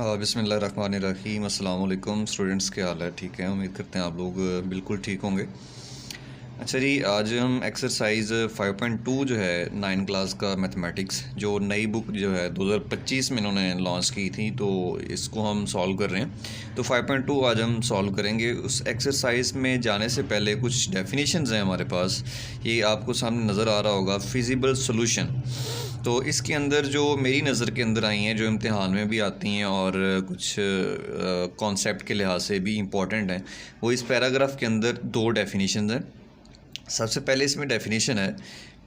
बिस्मिल्लाहिर्रहमानिर्रहीम अस्सलाम वालेकुम स्टूडेंट्स, क्या हाल है? ठीक है, उम्मीद करते हैं आप लोग बिल्कुल ठीक होंगे। अच्छा जी, आज हम एक्सरसाइज 5.2 जो है 9 क्लास का मैथमेटिक्स, जो नई बुक जो है 2025 में इन्होंने लॉन्च की थी, तो इसको हम सॉल्व कर रहे हैं। तो 5.2 आज हम सॉल्व करेंगे। उस एक्सरसाइज में जाने से पहले कुछ डेफिनेशंस हैं हमारे पास, ये आपको सामने नज़र आ रहा होगा, फिजिबल सोल्यूशन। तो इसके अंदर जो मेरी नज़र के अंदर आई हैं, जो इम्तिहान में भी आती हैं और कुछ कॉन्सेप्ट के लिहाज से भी इम्पॉर्टेंट हैं, वो इस पैराग्राफ के अंदर दो डेफिनेशन हैं। सबसे पहले इसमें डेफिनेशन है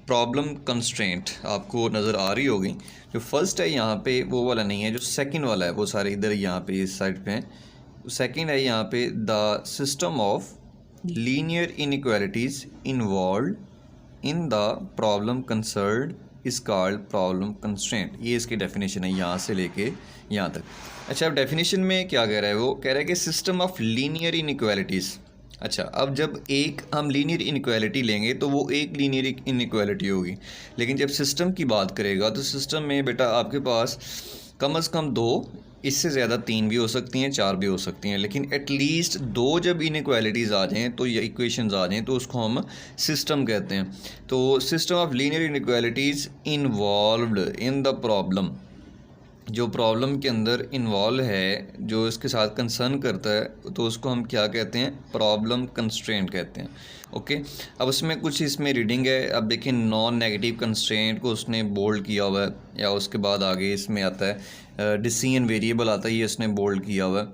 प्रॉब्लम कंस्ट्रेंट, आपको नज़र आ रही होगी। जो फर्स्ट है यहाँ पे वो वाला नहीं है, जो सेकंड वाला है वो सारे इधर यहाँ पे इस साइड पे हैं। सेकंड है यहाँ पे the system of linear inequalities involve in the problem concerned is called problem constraint. ये इसकी डेफिनेशन है यहाँ से लेके यहाँ तक। अच्छा, अब डेफिनेशन में क्या कह रहा है? वो कह रहा है कि सिस्टम ऑफ लीनियर इनइक्वालिटीज़। अच्छा, अब जब एक हम लीनियर इनइक्वालिटी लेंगे तो वो एक लीनियर इनइक्वालिटी होगी, लेकिन जब सिस्टम की बात करेगा तो सिस्टम में बेटा आपके पास कम से कम दो, इससे ज़्यादा तीन भी हो सकती हैं, चार भी हो सकती हैं, लेकिन एटलीस्ट दो जब इनइक्वालिटीज़ आ जाएँ तो ये इक्वेशंस आ जाएँ तो उसको हम सिस्टम कहते हैं। तो system of linear inequalities involved in the problem, जो प्रॉब्लम के अंदर इन्वॉल्व है, जो इसके साथ कंसर्न करता है, तो उसको हम क्या कहते हैं? प्रॉब्लम कंस्ट्रेंट कहते हैं। ओके, अब उसमें कुछ इसमें रीडिंग है। अब देखिए, नॉन नेगेटिव कंस्ट्रेंट को उसने बोल्ड किया हुआ है, या उसके बाद आगे इसमें आता है डिसीजन वेरिएबल आता है, ये उसने बोल्ड किया हुआ है।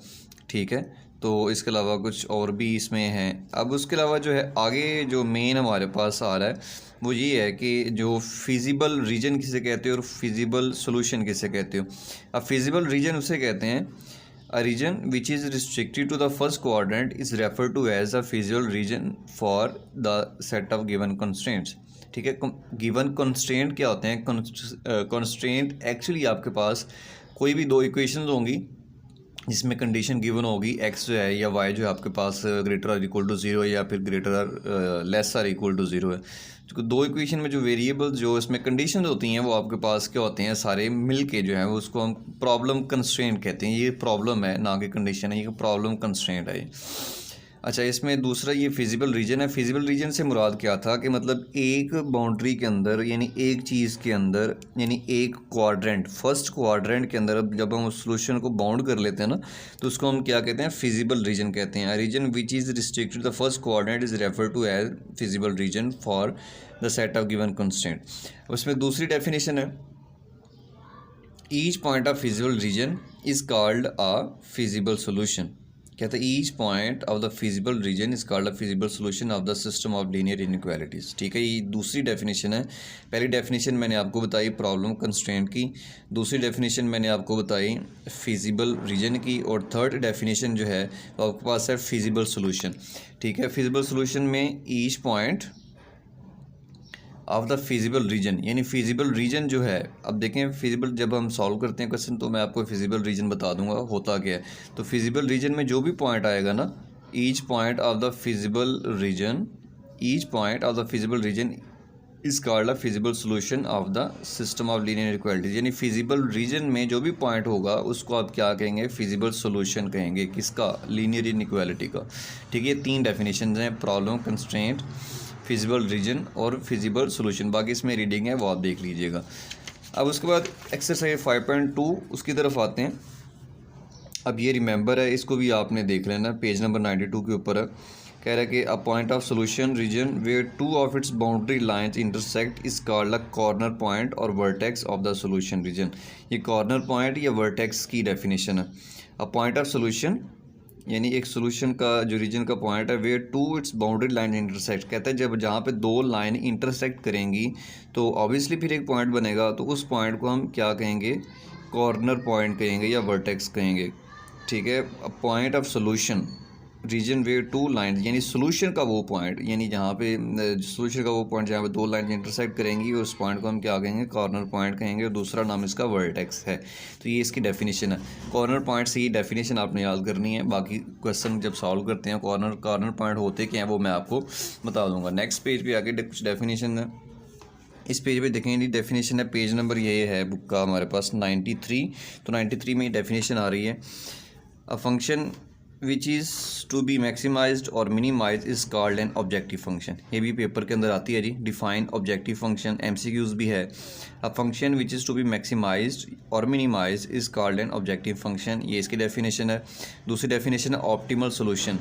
ठीक है, तो इसके अलावा कुछ और भी इसमें हैं। अब उसके अलावा जो है आगे जो मेन हमारे पास आ रहा है वो ये है कि जो फिजिबल रीजन किसे कहते हो और फिजिबल सोल्यूशन किसे कहते हो। अब फिजिबल रीजन उसे कहते हैं a region which is restricted to the first quadrant is refer to as a feasible region for the set of given constraints. ठीक है, गिवन कंस्ट्रेंट क्या होते हैं? कंस्ट्रेंट एक्चुअली आपके पास कोई भी दो इक्वेशंस होंगी जिसमें कंडीशन गिवन होगी, एक्स जो है या वाई जो है आपके पास greater or equal to zero है या फिर greater or less or equal to zero है। तो दो इक्वेशन में जो वेरिएबल जो इसमें कंडीशन होती हैं वो आपके पास क्या होते हैं? सारे मिल के जो है वो उसको हम प्रॉब्लम कंस्ट्रेंट कहते हैं। ये प्रॉब्लम है, ना कि कंडीशन है, ये प्रॉब्लम कंस्ट्रेंट है। अच्छा, इसमें दूसरा ये फिजिबल रीजन है। फिजिबल रीजन से मुराद क्या था कि मतलब एक बाउंड्री के अंदर, यानी एक चीज़ के अंदर, यानी एक क्वाड्रेंट, फर्स्ट क्वाड्रेंट के अंदर जब हम उस सोल्यूशन को बाउंड कर लेते हैं ना, तो उसको हम क्या कहते हैं? फिजिबल रीजन कहते हैं। Region which is restricted the first quadrant is refer to as feasible region for the set of given constraint. उसमें दूसरी डेफिनेशन है each point of feasible region is called a feasible solution. कहते हैं each point of the feasible region is called a feasible solution of the system of linear inequalities. ठीक है, ये दूसरी definition है। पहली डेफिनेशन मैंने आपको बताई प्रॉब्लम कंस्ट्रेंट की, दूसरी डेफिनेशन मैंने आपको बताई फिजिबल रीजन की, और थर्ड डेफिनेशन जो है वो आपके पास है फिजिबल सोल्यूशन। ठीक है, फिजिबल सोल्यूशन में each point of the feasible reason, यानी फिजिबल रीजन जो है, अब देखें फिजिबल जब हम सॉल्व करते हैं क्वेश्चन तो मैं आपको फिजिबल रीजन बता दूंगा होता क्या है। तो फिजिबल रीजन में जो भी पॉइंट आएगा ना, each point of the feasible reason, each point of the feasible region is called a feasible solution of the system of linear equalities. यानी फिजिबल रीजन में जो भी पॉइंट होगा उसको आप क्या कहेंगे? फिजिबल सोल्यूशन कहेंगे। किसका? लीनियर इनइक्वालिटी का। ठीक है, तीन डेफिनेशन हैं, प्रॉब्लम कंस्ट्रेंट, फिजिबल रीजन और फिजिबल सोल्यूशन। बाकी इसमें रीडिंग है वो आप देख लीजिएगा। अब उसके बाद एक्सरसाइज 5.2 उसकी तरफ आते हैं। अब ये रिमेंबर है, इसको भी आपने देख लेना, पेज नंबर 92 के ऊपर है। कह रहा है कि a point of solution region where two of its boundary lines intersect is called a corner point और vertex of the solution region. ये कॉर्नर पॉइंट या वर्टेक्स की डेफिनेशन है। अ पॉइंट ऑफ सोल्यूशन यानी एक सोल्यूशन का जो reason का पॉइंट है, where two its boundary line intersect, कहता है जब जहाँ पे दो लाइन इंटरसेक्ट करेंगी तो ऑब्वियसली फिर एक पॉइंट बनेगा, तो उस पॉइंट को हम क्या कहेंगे? कॉर्नर पॉइंट कहेंगे या वर्टेक्स कहेंगे। ठीक है, a point of solution region where two line, यानी सोल्यूशन का वो पॉइंट, यानी जहाँ पे सोल्यूशन का वो पॉइंट जहाँ पे दो लाइन इंटरसेक्ट करेंगी, उस पॉइंट को हम क्या कहेंगे? कॉर्नर पॉइंट कहेंगे, और दूसरा नाम इसका वर्टेक्स है। तो ये इसकी डेफिनेशन है। कॉर्नर पॉइंट से ये डेफिनेशन आपने याद करनी है, बाकी क्वेश्चन जब सॉल्व करते हैं कॉर्नर पॉइंट होते क्या हैं वो मैं आपको बता दूंगा। नेक्स्ट पेज पे आके कुछ डेफिनेशन है। इस पेज पे देखेंगे डेफिनेशन है, पेज नंबर ये है बुक का हमारे पास 93। तो 93 में डेफिनेशन आ रही है, a function which is to be maximised और minimise is called an objective function. ये भी पेपर के अंदर आती है जी, डिफाइन ऑब्जेक्टिव फंक्शन, एमसीक्यूज भी है। A function which is to be maximised और minimise is called an objective function, ये इसकी डेफिनेशन है। दूसरी डेफिनेशन है optimal solution,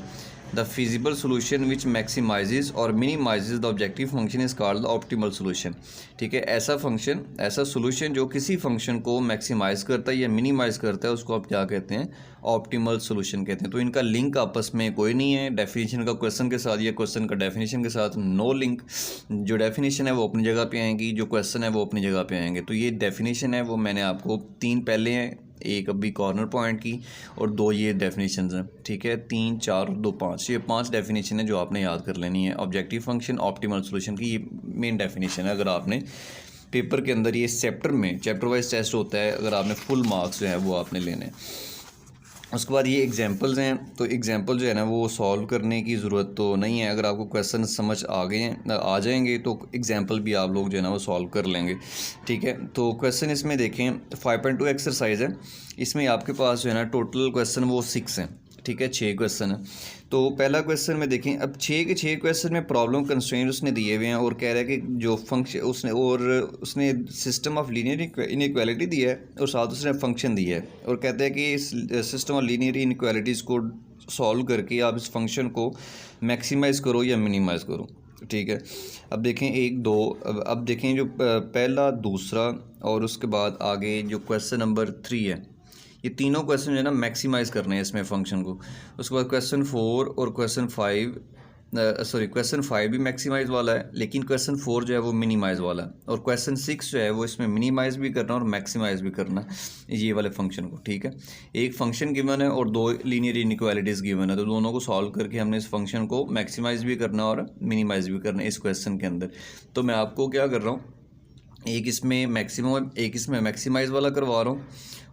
the feasible solution which maximises और minimises the objective function is called the optimal solution. ठीक है, ऐसा फंक्शन, ऐसा सोल्यूशन जो किसी फंक्शन को मैक्सिमाइज करता है या मिनिमाइज करता है, उसको आप क्या कहते हैं, ऑप्टिमल सोल्यूशन कहते हैं। तो इनका लिंक आपस में कोई नहीं है, डेफिनेशन का क्वेश्चन के साथ या क्वेश्चन का डेफिनेशन के साथ नो लिंक। जो डेफिनेशन है वो अपनी जगह पे आएंगी, जो क्वेश्चन है वो अपनी जगह पे आएंगे। तो ये डेफिनेशन है वो मैंने आपको 3 पहले हैं, एक अभी कॉर्नर पॉइंट की, और 2 ये डेफिनेशंस हैं। ठीक है, 3, 4, 2, 5, ये 5 डेफिनेशन है जो आपने याद कर लेनी है। ऑब्जेक्टिव फंक्शन, ऑप्टिमल सोल्यूशन की ये मेन डेफिनेशन है। अगर आपने पेपर के अंदर ये चैप्टर में, चैप्टर वाइज टेस्ट होता है, अगर आपने फुल मार्क्स जो है वो आपने लेने हैं। उसके बाद ये एग्जांपल्स हैं, तो एग्जांपल जो है ना वो सॉल्व करने की ज़रूरत तो नहीं है। अगर आपको क्वेश्चन समझ आ गए हैं, आ जाएंगे, तो एग्जांपल भी आप लोग जो है ना वो सॉल्व कर लेंगे। ठीक है, तो क्वेश्चन इसमें देखें, 5.2 एक्सरसाइज है। इसमें आपके पास जो है ना टोटल क्वेश्चन वो 6 हैं। ठीक है, 6 क्वेश्चन है। तो पहला क्वेश्चन में देखें, अब 6 के 6 क्वेश्चन में प्रॉब्लम कंस्ट्रेंट उसने दिए हुए हैं, और कह रहा है कि जो फंक्शन उसने सिस्टम ऑफ लीनियर इनइक्वालिटी दिया है, और साथ उसने फंक्शन दिया है, और कहते हैं कि इस सिस्टम ऑफ लीनियर इनइक्वालिटीज़ को सॉल्व करके आप इस फंक्शन को मैक्सिमाइज़ करो या मिनिमाइज़ करो। ठीक है, अब देखें 1, 2, अब देखें जो पहला, दूसरा और उसके बाद आगे जो क्वेश्चन नंबर 3 है, ये तीनों क्वेश्चन जो है ना मैक्सिमाइज़ करने हैं इसमें फंक्शन को। उसके बाद क्वेश्चन 4 और क्वेश्चन 5, क्वेश्चन 5 भी मैक्सिमाइज़ वाला है, लेकिन क्वेश्चन 4 जो है वो मिनिमाइज़ वाला है, और क्वेश्चन 6 जो है वो इसमें मिनिमाइज़ भी करना और मैक्सिमाइज़ भी करना ये वाले फंक्शन को। ठीक है, एक फंक्शन गिवन है और 2 लीनियर इनइक्वालिटीज़ गिवन है, तो दोनों को सॉल्व करके हमने इस फंक्शन को मैक्सिमाइज़ भी करना और मिनिमाइज़ भी करना इस क्वेश्चन के अंदर। तो मैं आपको क्या कर रहा हूँ, एक इसमें मैक्सिमम, एक इसमें मैक्सिमाइज़ वाला करवा रहा हूँ,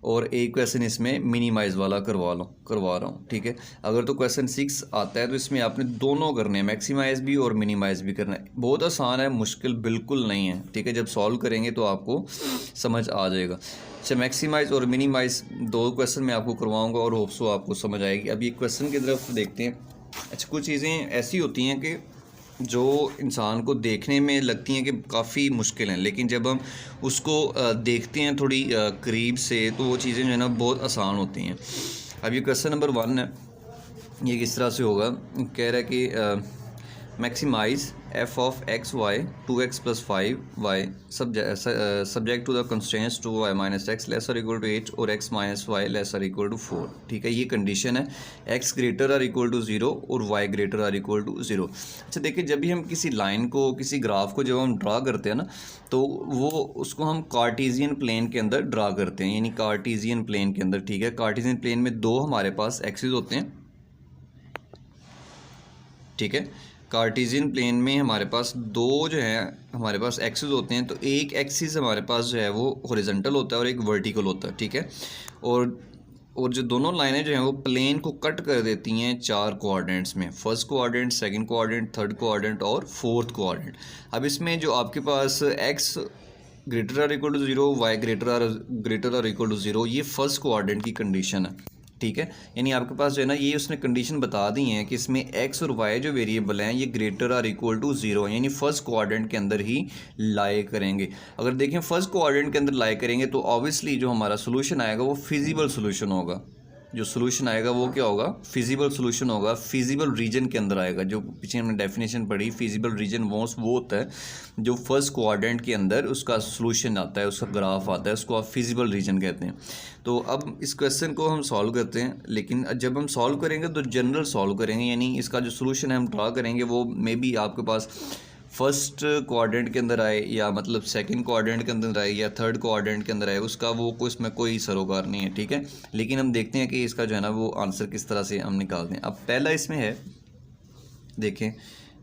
और एक क्वेश्चन इसमें मिनिमाइज़ वाला करवा रहा हूँ। ठीक है, अगर तो क्वेश्चन 6 आता है तो इसमें आपने दोनों करने हैं, मैक्सिमाइज़ भी और मिनिमाइज़ भी करना है। बहुत आसान है, मुश्किल बिल्कुल नहीं है। ठीक है, जब सॉल्व करेंगे तो आपको समझ आ जाएगा। अच्छा, मैक्सिमाइज़ और मिनिमाइज़ 2 क्वेश्चन मैं आपको करवाऊँगा, और होप सो आपको समझ आएगी। अब ये क्वेश्चन की तरफ देखते हैं। अच्छा, कुछ चीज़ें ऐसी होती हैं कि जो इंसान को देखने में लगती हैं कि काफ़ी मुश्किल हैं, लेकिन जब हम उसको देखते हैं थोड़ी करीब से, तो वो चीज़ें जो है ना बहुत आसान होती हैं। अब ये क्वेश्चन नंबर 1 है, ये किस तरह से होगा, कह रहा है कि maximize F of X Y 2x + 5y subject to the constraints two y - x lesser equal to 8 और x - y lesser equal to 4। ठीक है, ये कंडीशन है, x greater or equal to 0 और y greater or equal to 0। अच्छा देखिए, जब भी हम किसी लाइन को, किसी ग्राफ को जब हम ड्रा करते हैं ना, तो वो उसको हम कार्टेशियन प्लेन के अंदर ड्रा करते हैं, यानी कार्टेशियन प्लेन के अंदर। ठीक है, कार्टेशियन प्लेन में 2 हमारे पास एक्सिस होते हैं। ठीक है, कार्टेशियन प्लेन में हमारे पास 2 जो है हमारे पास एक्सिस होते हैं, तो एक एक्सिस हमारे पास जो है वो हॉरिजॉन्टल होता है और एक वर्टिकल होता है। ठीक है, और जो दोनों लाइनें जो हैं वो प्लेन को कट कर देती हैं 4 कोऑर्डिनेट्स में, first coordinate, second coordinate, third coordinate और फोर्थ कोऑर्डिनेट। अब इसमें जो आपके पास x greater or equal to 0, y greater or equal to 0, ये फर्स्ट कोऑर्डिनेट की कंडीशन है। ठीक है, यानी आपके पास जो है ना ये उसने कंडीशन बता दी है कि इसमें x और y जो वेरिएबल हैं ये ग्रेटर आर इक्वल टू 0 यानी फर्स्ट क्वाड्रेंट के अंदर ही लाई करेंगे। अगर देखें फर्स्ट क्वाड्रेंट के अंदर लाई करेंगे तो ऑब्वियसली जो हमारा सोल्यूशन आएगा वो फिजिबल सोल्यूशन होगा। जो सोल्यूशन आएगा वो क्या होगा, फिजिबल सोल्यूशन होगा, फिजिबल रीजन के अंदर आएगा। जो पीछे हमने डेफिनेशन पढ़ी, फिजिबल रीजन वो होता है जो फर्स्ट क्वाड्रेंट के अंदर उसका सोल्यूशन आता है, उसका ग्राफ आता है, उसको आप फिजिबल रीजन कहते हैं। तो अब इस क्वेश्चन को हम सॉल्व करते हैं, लेकिन जब हम सॉल्व करेंगे तो जनरल सॉल्व करेंगे, यानी इसका जो सोल्यूशन है हम ड्रा करेंगे वो मे बी आपके पास फर्स्ट क्वाड्रेंट के अंदर आए, या मतलब सेकंड क्वाड्रेंट के अंदर आए, या थर्ड क्वाड्रेंट के अंदर आए, उसका वो कोई इसमें कोई सरोकार नहीं है। ठीक है, लेकिन हम देखते हैं कि इसका जो है ना वो आंसर किस तरह से हम निकालते हैं। अब पहला इसमें है, देखें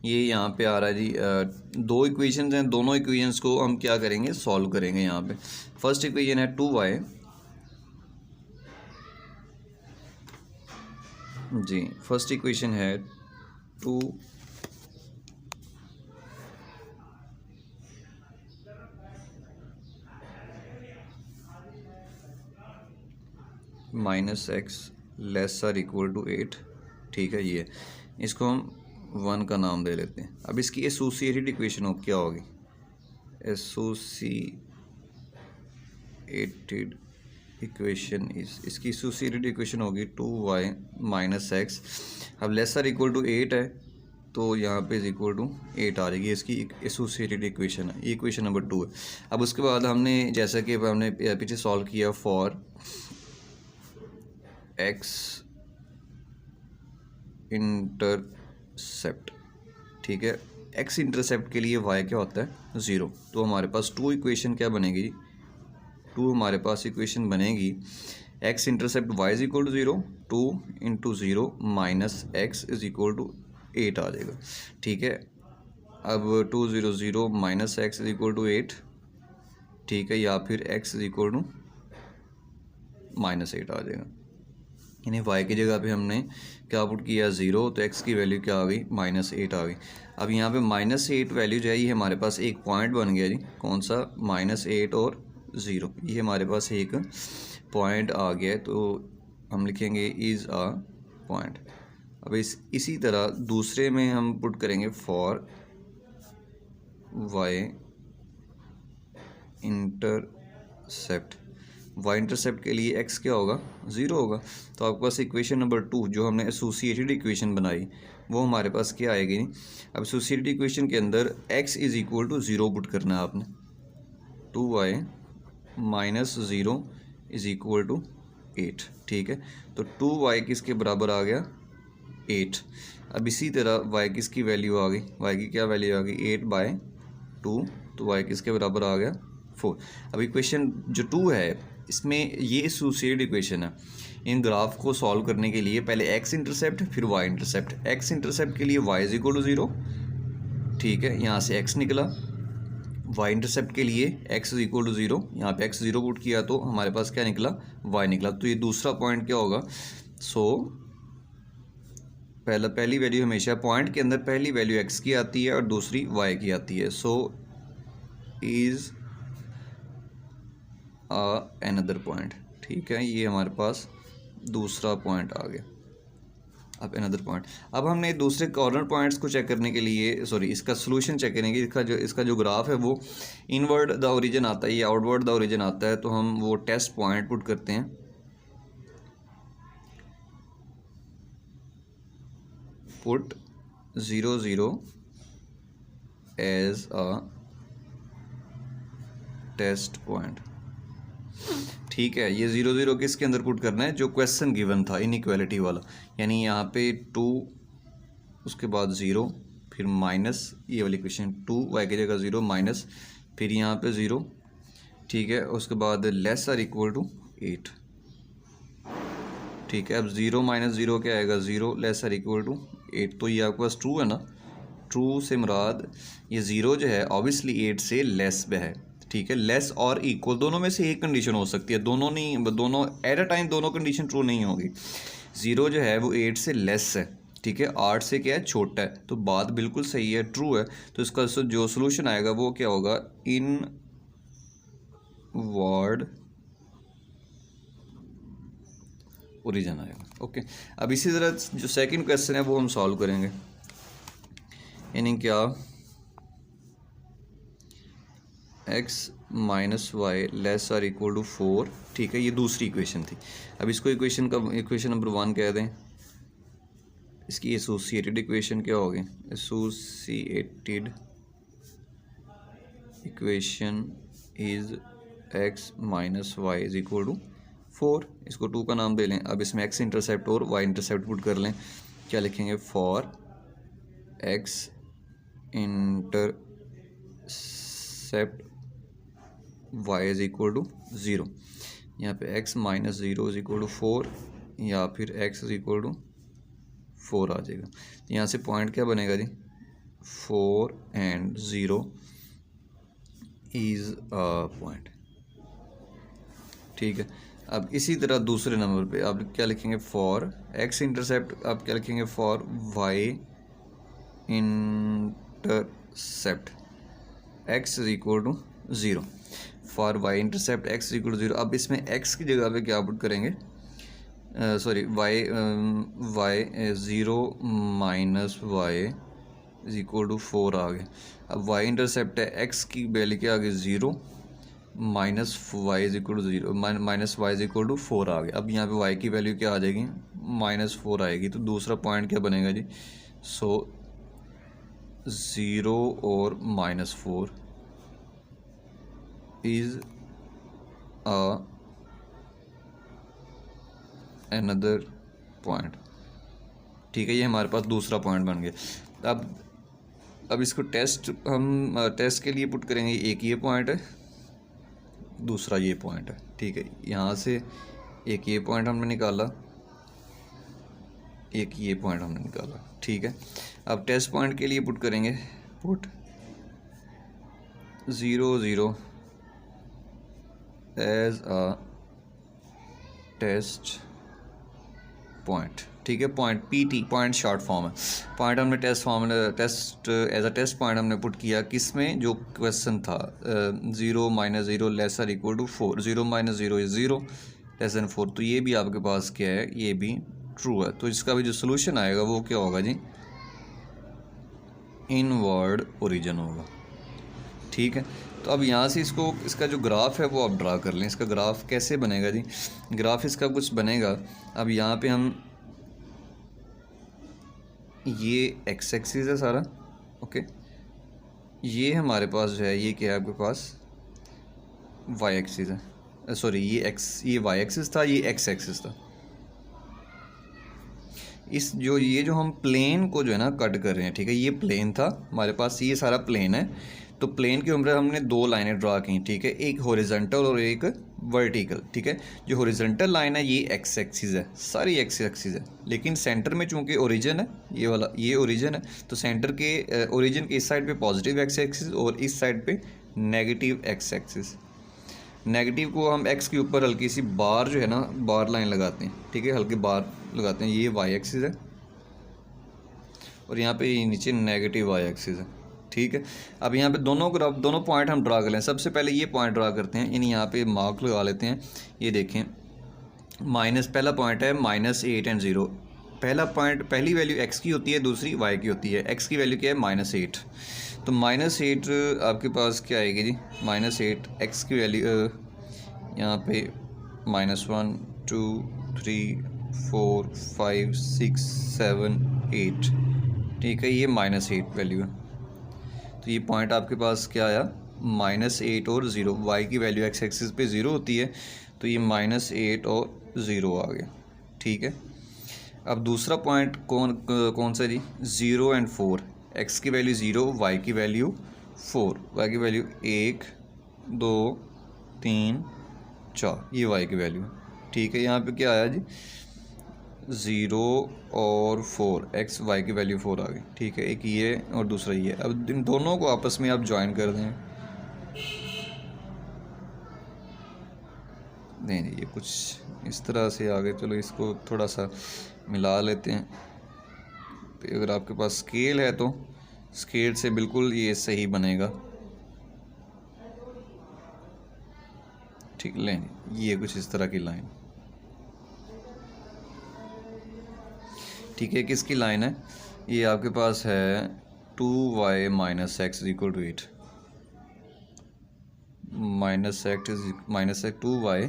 ये यहाँ पे आ रहा है जी, 2 इक्वेशंस हैं, दोनों इक्वेशंस को हम क्या करेंगे, सॉल्व करेंगे। यहाँ पे फर्स्ट इक्वेशन है 2y जी, फर्स्ट इक्वेशन है 2 minus X less or equal to 8, ठीक है। ये इसको हम 1 का नाम दे लेते हैं। अब इसकी एसोसिएटेड इक्वेशन हो क्या होगी, एसोसिएटेड इक्वेशन इसकी एसोसिएटेड इक्वेशन होगी 2y माइनस एक्स। अब लेस आर इक्वल टू 8 है तो यहाँ पे इज इक्वल टू 8 आ जाएगी, इसकी एसोसिएटेड इक्वेशन है। ये इक्वेशन नंबर 2 है। अब उसके बाद हमने जैसा कि हमने पीछे सॉल्व किया फॉर एक्स इंटरसेप्ट, ठीक है। एक्स इंटरसेप्ट के लिए वाई क्या होता है, 0। तो हमारे पास 2 इक्वेशन क्या बनेगी, 2 हमारे पास इक्वेशन बनेगी X intercept Y is equal to 0, 2 into 0 minus X is equal to 8 आ जाएगा, ठीक है। अब 2 0 0 minus X is equal to 8, ठीक है, या फिर X is equal to minus 8 आ जाएगा। यानी वाई की जगह पे हमने क्या पुट किया 0, तो एक्स की वैल्यू क्या आ गई, -8 आ गई। अब यहाँ पे -8 वैल्यू जो है ये हमारे पास एक पॉइंट बन गया जी, कौन सा, -8 और 0, ये हमारे पास एक पॉइंट आ गया है। तो हम लिखेंगे इज़ अ पॉइंट। अब इसी तरह दूसरे में हम पुट करेंगे for Y intercept. Y intercept के लिए एक्स क्या होगा, 0 होगा। तो आपके पास इक्वेशन नंबर 2 जो हमने एसोसिएटेड इक्वेशन बनाई वो हमारे पास क्या आएगी। अब एसोसिएटेड इक्वेशन के अंदर X is equal to 0 put करना है आपने, 2y minus 0 is equal to 8, ठीक है। तो 2y किसके बराबर आ गया, 8। अब इसी तरह y किसकी वैल्यू आ गई, y की क्या वैल्यू आ गई, 8/2, तो y किसके बराबर आ गया, 4। अब इक्वेशन जो 2 है इसमें ये एसोसिएटेड इक्वेशन है। इन ग्राफ को सॉल्व करने के लिए पहले x इंटरसेप्ट फिर y इंटरसेप्ट। x इंटरसेप्ट के लिए y इज इक्वल टू 0, ठीक है, यहाँ से x निकला। y इंटरसेप्ट के लिए x इज इक्वल टू 0, यहाँ पे x 0 पुट किया तो हमारे पास क्या निकला, y निकला। तो ये दूसरा पॉइंट क्या होगा, सो पहली वैल्यू हमेशा पॉइंट के अंदर पहली वैल्यू x की आती है और दूसरी y की आती है। सो इज़ अनदर पॉइंट, ठीक है, ये हमारे पास दूसरा पॉइंट आ गया। अब अनदर पॉइंट, अब हमने दूसरे कॉर्नर पॉइंट्स को चेक करने के लिए इसका सोल्यूशन चेक करेंगे। इसका जो ग्राफ है वो इनवर्ड द ओरिजिन आता है, ये आउटवर्ड द ओरिजिन आता है। तो हम वो टेस्ट पॉइंट पुट करते हैं, put 0 0 as a test point, ठीक है। ये 0 0 किसके अंदर पुट करना है, जो क्वेश्चन गिवन था इनइक्वालिटी वाला। यानी यहाँ पे 2 उसके बाद 0 फिर माइनस ये वाली इक्वेशन 2 y की जगह 0 माइनस फिर यहाँ पे 0, ठीक है। उसके बाद लेस आर इक्वल टू 8, ठीक है। अब 0 माइनस 0 क्या आएगा, 0 लेस आर इक्वल टू 8। तो ये आपके पास ट्रू है ना, ट्रू से मुराद ये 0 जो है ऑब्वियसली 8 से लेस में है, ठीक है। लेस और इक्वल दोनों में से एक कंडीशन हो सकती है, दोनों एट अ टाइम दोनों कंडीशन ट्रू नहीं होगी। 0 जो है वो 8 से लेस है, ठीक है, 8 से क्या है, छोटा है। तो बात बिल्कुल सही है, ट्रू है। तो इसका जो सोल्यूशन आएगा वो क्या होगा, इन वर्ड ओरिजिन आएगा, ओके। अब इसी तरह जो सेकंड क्वेश्चन है वो हम सॉल्व करेंगे। यानी क्या, x minus Y less or equal to 4, ठीक है, ये दूसरी इक्वेशन थी। अब इसको इक्वेशन नंबर 1 कह दें। इसकी एसोसिएटेड इक्वेशन क्या होगी, associated equation is x minus Y is equal to 4। इसको 2 का नाम दे लें। अब इसमें x इंटरसेप्ट और y इंटरसेप्ट पुट कर लें। क्या लिखेंगे, for x intercept y is equal to 0। यहाँ पे x minus 0 is equal to 4 या फिर x इज इक्वल टू 4 आ जाएगा। तो यहाँ से पॉइंट क्या बनेगा जी, 4 एंड 0 इज़ अ पॉइंट, ठीक है। अब इसी तरह दूसरे नंबर पे आप क्या लिखेंगे, फॉर x इंटरसेप्ट, आप क्या लिखेंगे, for y intercept x is equal to 0, for y intercept x is equal to 0। अब इसमें x की जगह पे क्या पुट करेंगे, sorry Y 0 minus Y is equal to 4 आ गया। अब वाई इंटरसेप्ट है, एक्स की वैल्यू क्या आ गई 0 minus Y is equal to 0 minus Y is equal to 4 आ गया। अब यहाँ पे वाई की वैल्यू क्या आ जाएगी -4 आएगी। तो दूसरा पॉइंट क्या बनेगा जी, सो 0 और -4 इज अनदर पॉइंट। ठीक है, ये हमारे पास दूसरा पॉइंट बन गया। अब इसको हम टेस्ट के लिए पुट करेंगे। एक ये पॉइंट है, दूसरा ये पॉइंट है। ठीक है, यहाँ से एक ये पॉइंट हमने निकाला, एक ये पॉइंट हमने निकाला। ठीक है, अब टेस्ट पॉइंट के लिए पुट करेंगे, put 0 0 as a test point. ठीक है, point PT, point short form है। पॉइंट हमने test as a test point हमने पुट किया किस में, जो क्वेश्चन था 0 - 0 lesser equal to 4, 0 - 0 is 0 less than 4। तो ये भी आपके पास क्या है, ये भी ट्रू है। तो इसका भी जो सोल्यूशन आएगा वो क्या होगा जी, इनवर्ड ओरिजिन होगा। ठीक है, तो अब यहाँ से इसका जो ग्राफ है वो आप ड्रा कर लें। इसका ग्राफ कैसे बनेगा जी, ग्राफ इसका कुछ बनेगा। अब यहाँ पे हम, ये एक्स एक्सिस है सारा, ओके, ये हमारे पास जो है ये क्या है आपके पास वाई एक्सिस है, सॉरी ये वाई एक्सिस था, ये एक्स एक्सिस था। ये जो हम प्लेन को जो है ना कट कर रहे हैं, ठीक है, ये प्लेन था हमारे पास, ये सारा प्लेन है। तो प्लेन के ऊपर हमने दो लाइनें ड्रा की, ठीक है, एक हॉरिजॉन्टल और एक वर्टिकल। ठीक है, जो हॉरिजॉन्टल लाइन है ये एक्स एक्सिस है, सारी एक्स एक्सिस है, लेकिन सेंटर में चूंकि ओरिजिन है, ये वाला ये ओरिजिन है, तो सेंटर के ओरिजिन के इस साइड पे पॉजिटिव एक्स एक्सिस और इस साइड पे नेगेटिव एक्स एक्सिस। नेगेटिव को हम एक्स के ऊपर हल्की सी बार जो है ना, बार लाइन लगाते हैं। ठीक है, हल्के बार लगाते हैं, ये वाई एक्सिस है और यहाँ पे नीचे नेगेटिव वाई एक्सिस है। ठीक है, अब यहाँ पे दोनों पॉइंट हम ड्रा कर लें। सबसे पहले ये पॉइंट ड्रा करते हैं, यानी यहाँ पे मार्क लगा लेते हैं। ये देखें, पहला पॉइंट है -8 और 0। पहला पॉइंट, पहली वैल्यू एक्स की होती है, दूसरी वाई की होती है। एक्स की वैल्यू क्या है -8, तो -8 आपके पास क्या आएगी जी, -8 एक्स की वैल्यू यहाँ पे -1 2 3 4 5 6 7 8। ठीक है, ये -8 वैल्यू है। तो ये पॉइंट आपके पास क्या आया, -8 और 0। वाई की वैल्यू एक्स एक्सिस पे 0 होती है, तो ये -8 और 0 आ गया। ठीक है, अब दूसरा पॉइंट कौन सा जी, 0 और 4। एक्स की वैल्यू 0, वाई की वैल्यू 4। वाई की वैल्यू 1 2 3 4, ये वाई की वैल्यू है। ठीक है, यहाँ पे क्या आया जी, 0 और 4, एक्स वाई की वैल्यू 4 आ गई। ठीक है, एक ये और दूसरा ये। अब इन दोनों को आपस में आप ज्वाइन कर दें। नहीं, ये कुछ इस तरह से आ गए। चलो इसको थोड़ा सा मिला लेते हैं। तो अगर आपके पास स्केल है तो स्केल से बिल्कुल ये सही बनेगा। ठीक, लें ये कुछ इस तरह की लाइन। ठीक है, किसकी लाइन है, ये आपके पास है 2y - x = 8, -2y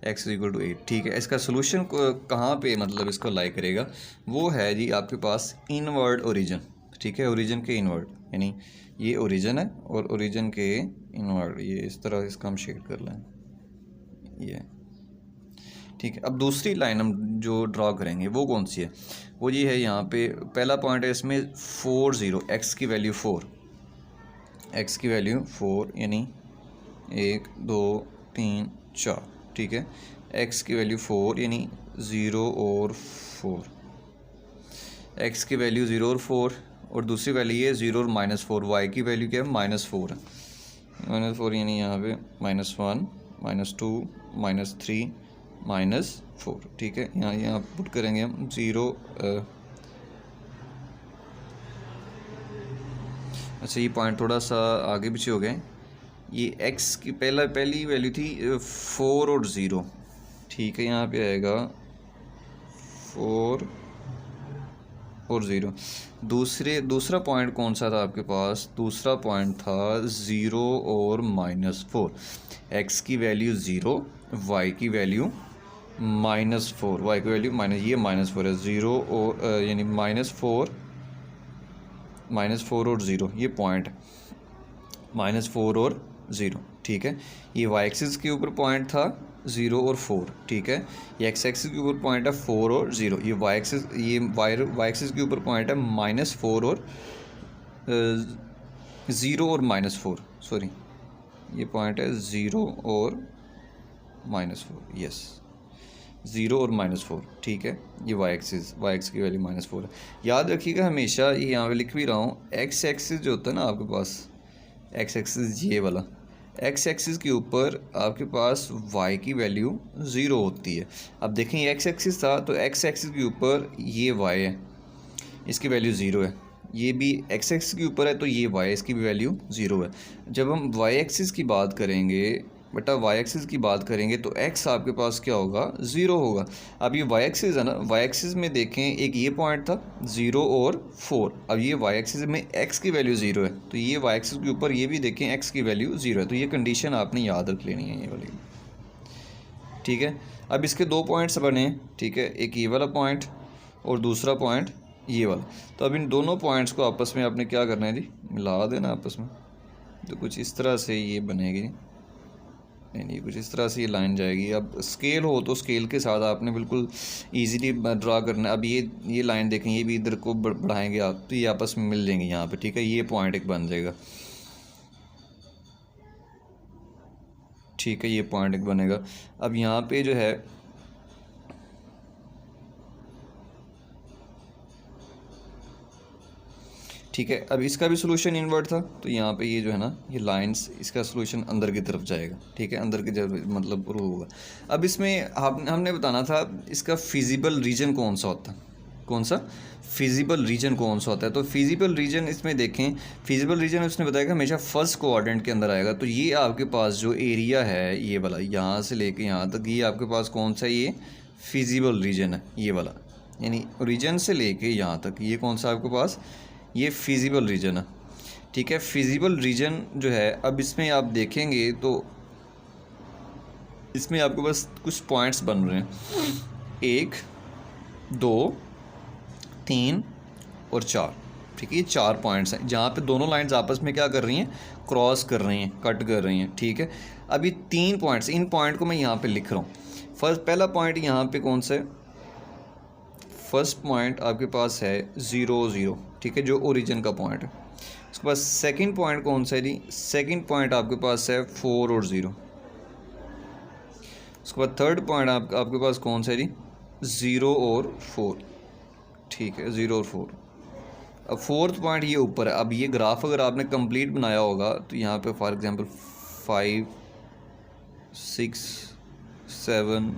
x = 8। ठीक है, इसका सोल्यूशन कहाँ पे मतलब इसको लाई करेगा, वो है जी आपके पास इनवर्ड ओरिजिन। ठीक है, ओरिजिन के इनवर्ड, यानी ये ओरिजिन है और ओरिजिन के इनवर्ड, ये इस तरह इसका हम शेड कर लें ये। ठीक है, अब दूसरी लाइन हम जो ड्रा करेंगे वो कौन सी है, वो ये है। यहाँ पे पहला पॉइंट है, इसमें 4 0, एक्स की वैल्यू 4, एक्स की वैल्यू 4, यानी 1 2 3 4। ठीक है, एक्स की वैल्यू 4 यानी 0 और 4, एक्स की वैल्यू 0 और 4, और दूसरी वैल्यू ये 0 और -4। वाई की वैल्यू क्या है, -4 है, -4 यानी यहाँ पे -1 -2 -3 -4। ठीक है, यहाँ पुट करेंगे हम 0। अच्छा, ये पॉइंट थोड़ा सा आगे पीछे हो गए। ये एक्स की पहली वैल्यू थी 4 और 0। ठीक है, यहाँ पे आएगा 4 और 0। दूसरा पॉइंट कौन सा था आपके पास? दूसरा पॉइंट था 0 और -4। x की वैल्यू 0, y की वैल्यू -4, y की वैल्यू ये -4 है। 0 और यानी -4 और 0 ये पॉइंट है, -4 और 0, ठीक है। ये y एक्सिस के ऊपर पॉइंट था 0 और 4, ठीक है। ये x एक्सिस के ऊपर पॉइंट है 4 और 0। ये y एक्सिस के ऊपर पॉइंट है -4 और 0 और -4, सॉरी ये पॉइंट है 0 और -4, यस 0 और -4, ठीक है। ये y एक्सिस की वैल्यू -4 है। याद रखिएगा हमेशा, ये यहाँ पे लिख भी रहा हूँ, x एक्सिस जो होता है ना आपके पास, x एक्सिस ये वाला, x एक्सिस के ऊपर आपके पास y की वैल्यू 0 होती है। अब देखें ये x एक्सिस था, तो x एक्सिस के ऊपर ये y है, इसकी वैल्यू 0 है। ये भी x एक्सिस के ऊपर है, तो ये y, इसकी भी वैल्यू 0 है। जब हम y एक्सिस की बात करेंगे बेटा, y एक्सिस की बात करेंगे तो x आपके पास क्या होगा? 0 होगा। अब ये y एक्सिस है ना, y एक्सिस में देखें एक ये पॉइंट था 0 और 4। अब ये y एक्सिस में x की वैल्यू 0 है, तो ये y एक्सिस के ऊपर ये भी देखें x की वैल्यू 0 है। तो ये कंडीशन आपने याद रख लेनी है, ये वाली, ठीक है। अब इसके दो पॉइंट्स बने, ठीक है, एक ये वाला पॉइंट और दूसरा पॉइंट ये वाला। तो अब इन दोनों पॉइंट्स को आपस में आपने क्या करना है जी? मिला देना आपस में। तो कुछ इस तरह से ये बनेगी, नहीं कुछ इस तरह से ये लाइन जाएगी। अब स्केल हो तो स्केल के साथ आपने बिल्कुल इजीली ड्रा करना है। अब ये लाइन देखें, ये भी इधर को बढ़ाएंगे आप, तो ये आपस में मिल जाएंगे यहाँ पे, ठीक है। ये पॉइंट एक बन जाएगा, ठीक है, ये पॉइंट एक बनेगा। अब यहाँ पे जो है ठीक है, अब इसका भी सोल्यूशन इनवर्ट था, तो यहाँ पे ये जो है ना, ये लाइंस, इसका सोल्यूशन अंदर की तरफ जाएगा, ठीक है, अंदर की तरफ मतलब रू होगा। अब इसमें हमने बताना था इसका फिजिबल रीजन कौन सा होता है, कौन सा फिजिबल रीजन कौन सा होता है। तो फिजिबल रीजन इसमें देखें, फिजिबल रीजन उसने बताया कि हमेशा फर्स्ट कोऑर्डिनेट के अंदर आएगा। तो ये आपके पास जो एरिया है ये वाला, यहाँ से लेके यहाँ तक, ये आपके पास कौन सा, ये फिजिबल रीजन है, ये वाला, यानी रीजन से लेके यहाँ तक ये कौन सा आपके पास, ये फिजिबल रीजन है, ठीक है। फिजिबल रीजन जो है, अब इसमें आप देखेंगे तो इसमें आपके पास कुछ पॉइंट्स बन रहे हैं, 1 2 3 और 4, ठीक है। ये 4 पॉइंट्स हैं जहाँ पे दोनों लाइंस आपस में क्या कर रही हैं, क्रॉस कर रही हैं, कट कर रही हैं, ठीक है। अभी 3 पॉइंट्स, इन पॉइंट को मैं यहाँ पे लिख रहा हूँ। पहला पॉइंट यहाँ पे कौन सा है? फर्स्ट पॉइंट आपके पास है 0 0, ठीक है, जो ओरिजिन का पॉइंट है। उसके बाद सेकंड पॉइंट कौन सा है जी? सेकंड पॉइंट आपके पास है 4 और 0। उसके बाद थर्ड पॉइंट आपके पास कौन सा है जी? 0 और 4, ठीक है, 0 और 4। अब फोर्थ पॉइंट ये ऊपर है। अब ये ग्राफ अगर आपने कंप्लीट बनाया होगा तो यहाँ पे फॉर एग्जांपल 5 6 7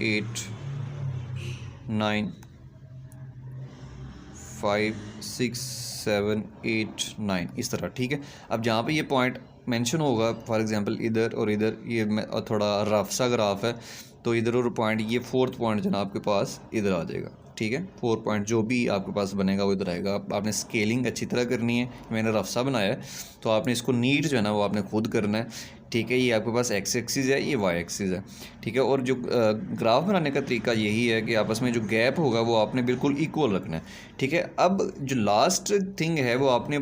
8 9 5 6 7 8 9 इस तरह, ठीक है। अब जहाँ पे ये पॉइंट मेंशन होगा फॉर एग्जांपल इधर और इधर, ये थोड़ा रफ सा ग्राफ है, तो इधर और पॉइंट, ये फोर्थ पॉइंट जो ना आपके पास इधर आ जाएगा, ठीक है। 4 पॉइंट जो भी आपके पास बनेगा वो इधर आएगा। आपने स्केलिंग अच्छी तरह करनी है, मैंने रफ सा बनाया है, तो आपने इसको नीट जो है ना वो आपने खुद करना है, ठीक है। ये आपके पास एक्स एक्सिस है, ये वाई एक्सिस है, ठीक है। और जो ग्राफ बनाने का तरीका यही है कि आपस में जो गैप होगा वो आपने बिल्कुल इक्वल रखना है, ठीक है। अब जो लास्ट थिंग है वो आपने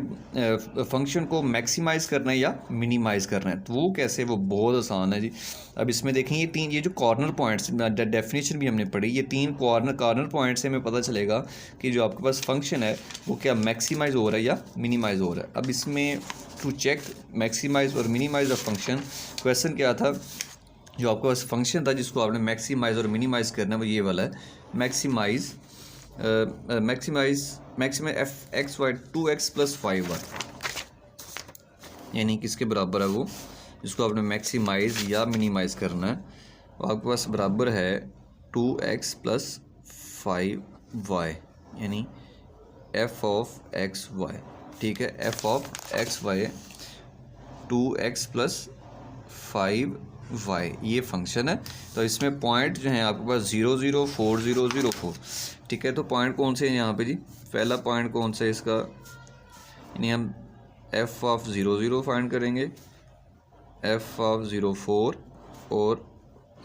फंक्शन को मैक्सिमाइज़ करना है या मिनिमाइज़ करना है। तो वो कैसे, वो बहुत आसान है जी। अब इसमें देखें ये जो कॉर्नर पॉइंट्स, डेफिनेशन भी हमने पढ़ी, ये 3 कॉर्नर पॉइंट से हमें पता चलेगा कि जो आपके पास फंक्शन है वो क्या मैक्सिमाइज़ हो रहा है या मिनिमाइज़ हो रहा है। अब इसमें टू चेक मैक्सिमाइज़ और मिनिमाइज़ द फंक्शन, क्वेश्चन क्या था, जो आपके पास फंक्शन था जिसको आपने मैक्सिमाइज़ और मिनिमाइज़ करना है वो ये वाला है, maximise F x Y 2x + 5y, यानी किसके बराबर है वो, जिसको आपने मैक्सिमाइज़ या मिनिमाइज़ करना है, वो आपके पास बराबर है 2x + 5y, यानी f ऑफ एक्स वाई, ठीक है। f of X Y 2x + 5 Y, ये फंक्शन है। तो इसमें पॉइंट जो है आपके पास 0 0 4 0 0 4, ठीक है। तो पॉइंट कौन से हैं यहाँ पे जी? पहला पॉइंट कौन सा है इसका, यानी हम एफ ऑफ 0 0 फाइंड करेंगे, एफ ऑफ 0 4 और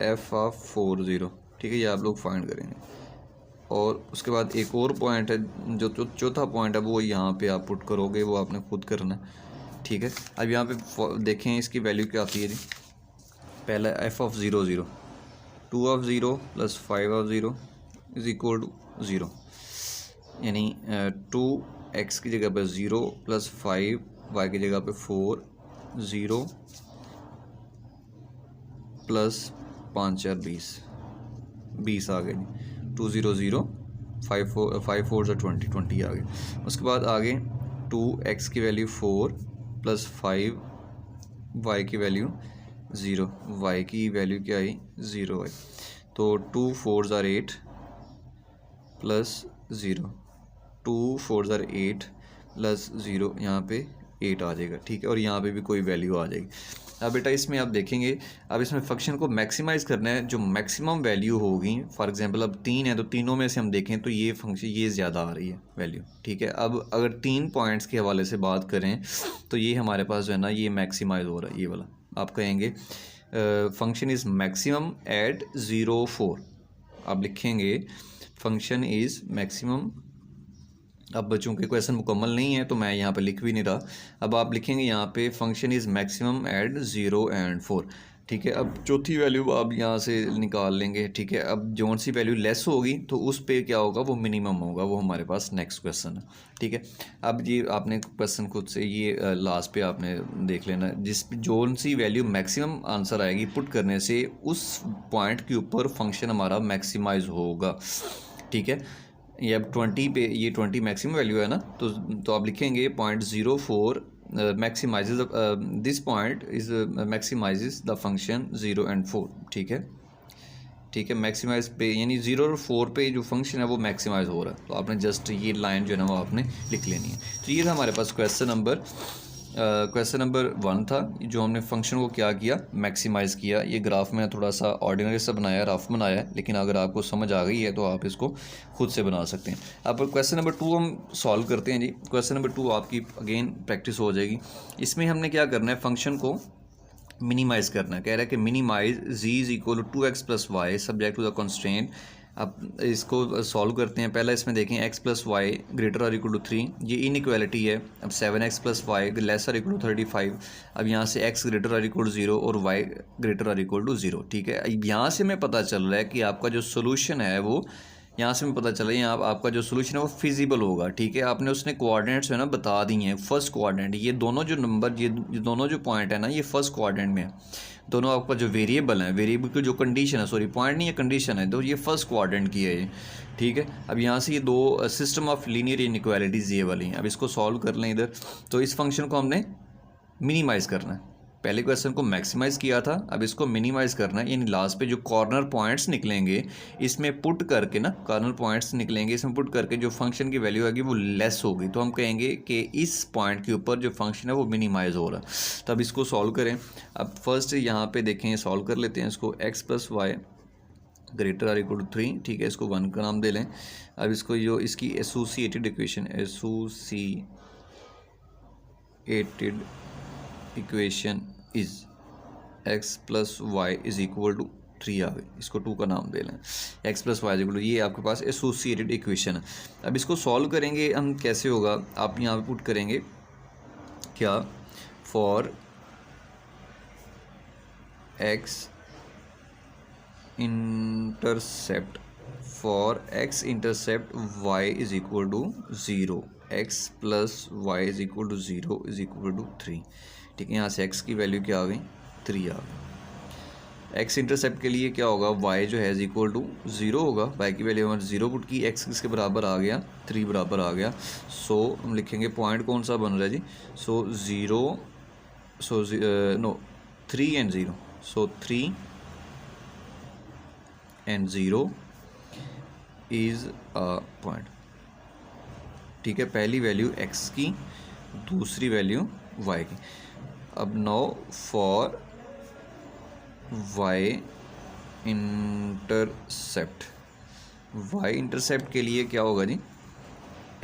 एफ ऑफ 4 0, ठीक है, ये आप लोग फाइंड करेंगे। और उसके बाद एक और पॉइंट है जो चौथा पॉइंट है, वो यहाँ पे आप पुट करोगे, वो आपने खुद करना है, ठीक है। अब यहाँ पे देखें इसकी वैल्यू क्या आती है जी। पहला F of 0 0, 2 of 0 plus 5 of 0 is equal to 0, यानी 2x की जगह पे 0 प्लस 5 y की जगह पे 4, 0 प्लस 5 4 20 आ गए जी। 2 0 0 5 4 से 20 20 आ गए। उसके बाद आगे 2x की वैल्यू 4 प्लस 5 y की वैल्यू 0, y की वैल्यू क्या आई 0 आई। तो 2 4 ज़ार 8 प्लस 0, 2 4 ज़ार 8 प्लस 0, यहाँ पे 8 आ जाएगा, ठीक है। और यहाँ पे भी कोई वैल्यू आ जाएगी। अब बेटा इसमें आप देखेंगे, अब इसमें फंक्शन को मैक्सिमाइज़ करना है, जो मैक्सिमम वैल्यू होगी, फॉर एग्जांपल अब 3 है तो तीनों में से हम देखें तो ये फंक्शन ये ज़्यादा आ रही है वैल्यू, ठीक है। अब अगर 3 पॉइंट्स के हवाले से बात करें तो ये हमारे पास जो है ना ये मैक्सिमाइज़ हो रहा है, ये वाला आप कहेंगे फंक्शन इज़ मैक्सिमम एट 0 4, आप लिखेंगे फंक्शन इज़ मैक्सिमम। अब बच्चों के क्वेश्चन मुकम्मल नहीं है तो मैं यहाँ पे लिख भी नहीं रहा। अब आप लिखेंगे यहाँ पे function is maximum at 0 and 4, ठीक है। अब चौथी वैल्यू आप यहाँ से निकाल लेंगे, ठीक है। अब जौन सी वैल्यू लेस होगी तो उस पे क्या होगा, वो मिनिमम होगा, वो हमारे पास नेक्स्ट क्वेश्चन है, ठीक है। अब ये आपने क्वेश्चन खुद से ये लास्ट पे आपने देख लेना, जिस जौन सी वैल्यू मैक्सिमम आंसर आएगी पुट करने से उस पॉइंट के ऊपर फंक्शन हमारा मैक्सिमाइज होगा, ठीक है। ये अब 20 पे, ये 20 मैक्सिमम वैल्यू है ना, तो आप लिखेंगे .04 maximises this point is maximises the function 0 and 4, ठीक है, ठीक है। मैक्सिमाइज पे यानी 0 और 4 पे जो फंक्शन है वो मैक्सिमाइज हो रहा है, तो आपने जस्ट ये लाइन जो है ना वो आपने लिख लेनी है। तो ये था हमारे पास क्वेश्चन नंबर 1 था, जो हमने फंक्शन को क्या किया, मैक्सिमाइज़ किया। ये ग्राफ में थोड़ा सा ऑर्डिनरी सा बनाया, रफ बनाया है, लेकिन अगर आपको समझ आ गई है तो आप इसको खुद से बना सकते हैं। अब क्वेश्चन नंबर 2 हम सॉल्व करते हैं जी। क्वेश्चन नंबर 2 आपकी अगेन प्रैक्टिस हो जाएगी। इसमें हमने क्या करना है, फंक्शन को मिनिमाइज़ करना है। कह रहा है कि minimize z is equal to 2x plus Y subject to the constraint. अब इसको सॉल्व करते हैं। पहला इसमें देखें x प्लस वाई ग्रेटर और इक्वल टू 3, ये इनइक्वालिटी है। अब 7x प्लस वाई लेस और इक्वल टू 35। अब यहाँ से x ग्रेटर और इक्वल टू 0 और y ग्रेटर और इक्वल टू 0, ठीक है। अब यहाँ से हमें पता चल रहा है कि आपका जो सोल्यूशन है वो, यहाँ से हमें पता चला यहाँ आपका जो सोल्यूशन है वो फिजिबल होगा, ठीक है। आपने उसने कोऑर्डिनेट्स है ना बता दी हैं। फर्स्ट कोऑर्डिनेट, ये दोनों जो नंबर, ये दोनों जो पॉइंट है ना, ये फर्स्ट कोऑर्डिनेट में है। दोनों आपका जो वेरिएबल है, वेरिएबल की जो कंडीशन है, सॉरी पॉइंट नहीं है कंडीशन है, तो ये फर्स्ट कोऑर्डिनेट की है ये, ठीक है। अब यहाँ से ये दो सिस्टम ऑफ लीनियर इनइक्वालिटीज़ ये वाली हैं। अब इसको सॉल्व कर लें इधर। तो इस फंक्शन को हमने मिनिमाइज़ करना है। पहले क्वेश्चन को मैक्सिमाइज़ किया था, अब इसको मिनिमाइज़ करना है। यानी लास्ट पे जो कॉर्नर पॉइंट्स निकलेंगे इसमें पुट करके ना, कॉर्नर पॉइंट्स निकलेंगे इसमें पुट करके जो फंक्शन की वैल्यू आएगी वो लेस होगी, तो हम कहेंगे कि इस पॉइंट के ऊपर जो फंक्शन है वो मिनिमाइज़ हो रहा है। तब इसको सॉल्व करें। अब फर्स्ट यहाँ पे देखें, सॉल्व कर लेते हैं इसको। x plus Y greater or equal to 3, ठीक है, इसको 1 का नाम दे लें। अब इसको जो इसकी associated equation, associated equation is x plus Y is equal to 3 आ गई, इसको 2 का नाम दे लें। x plus Y is equal to, ये आपके पास एसोसिएटेड इक्वेशन है। अब इसको सॉल्व करेंगे हम, कैसे होगा, आप यहाँ पे पुट करेंगे क्या, for x intercept, for x intercept y is equal to 0, x plus Y is equal to 0 is equal to 3, ठीक है। यहाँ से x की वैल्यू क्या आ गई, 3 आ गई। x इंटरसेप्ट के लिए क्या होगा, y जो है इज इक्वल टू 0 होगा, y की वैल्यू हमारे 0 पुट की, x किसके बराबर आ गया, 3 बराबर आ गया। सो हम लिखेंगे पॉइंट कौन सा बन रहा है जी, सो 3 and 0, so 3 and 0 is a point, ठीक है। पहली वैल्यू x की, दूसरी वैल्यू y की। अब now for Y intercept, Y intercept के लिए क्या होगा जी,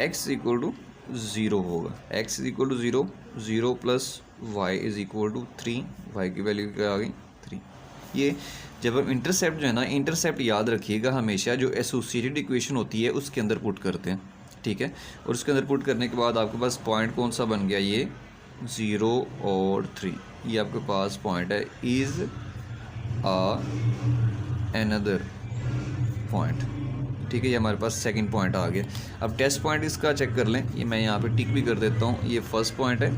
x इक्वल टू 0 होगा, x is equal to 0, 0 plus Y is equal to 3, Y की वैल्यू क्या आ गई 3। ये जब हम इंटरसेप्ट जो है ना, इंटरसेप्ट याद रखिएगा हमेशा जो एसोसिएटेड इक्वेशन होती है उसके अंदर पुट करते हैं, ठीक है। और उसके अंदर पुट करने के बाद आपके पास पॉइंट कौन सा बन गया, ये 0 और 3, ये आपके पास पॉइंट है, इज़ अनदर पॉइंट, ठीक है। ये हमारे पास सेकंड पॉइंट आ गया। अब टेस्ट पॉइंट इसका चेक कर लें, ये मैं यहाँ पे टिक भी कर देता हूँ, ये फर्स्ट पॉइंट है,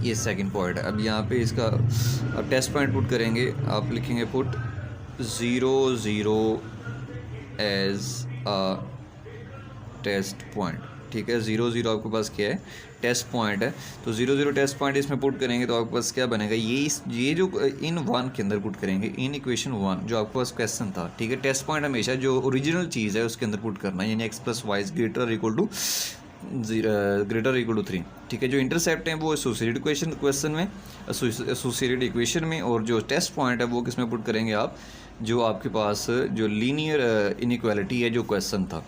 ये सेकंड पॉइंट है। अब यहाँ पे इसका अब टेस्ट पॉइंट पुट करेंगे, आप लिखेंगे put 0 0 as a test point, ठीक है। 0 0 आपके पास क्या है, टेस्ट पॉइंट है, तो 0 0 टेस्ट पॉइंट इसमें पुट करेंगे तो आपके पास क्या बनेगा, ये जो इन 1 के अंदर पुट करेंगे, इन इक्वेशन 1 जो आपके पास क्वेश्चन था, ठीक है। टेस्ट पॉइंट हमेशा जो ओरिजिनल चीज़ है उसके अंदर पुट करना है, यानी x plus Y greater equal to 3, ठीक है। जो इंटरसेप्ट है वो एसोसिएटेड क्वेश्चन में, एसोसिएटेड इक्वेशन में, और जो टेस्ट पॉइंट है वो किस में पुट करेंगे आप, जो आपके पास जो लीनियर इनइक्वालिटी है जो क्वेश्चन था,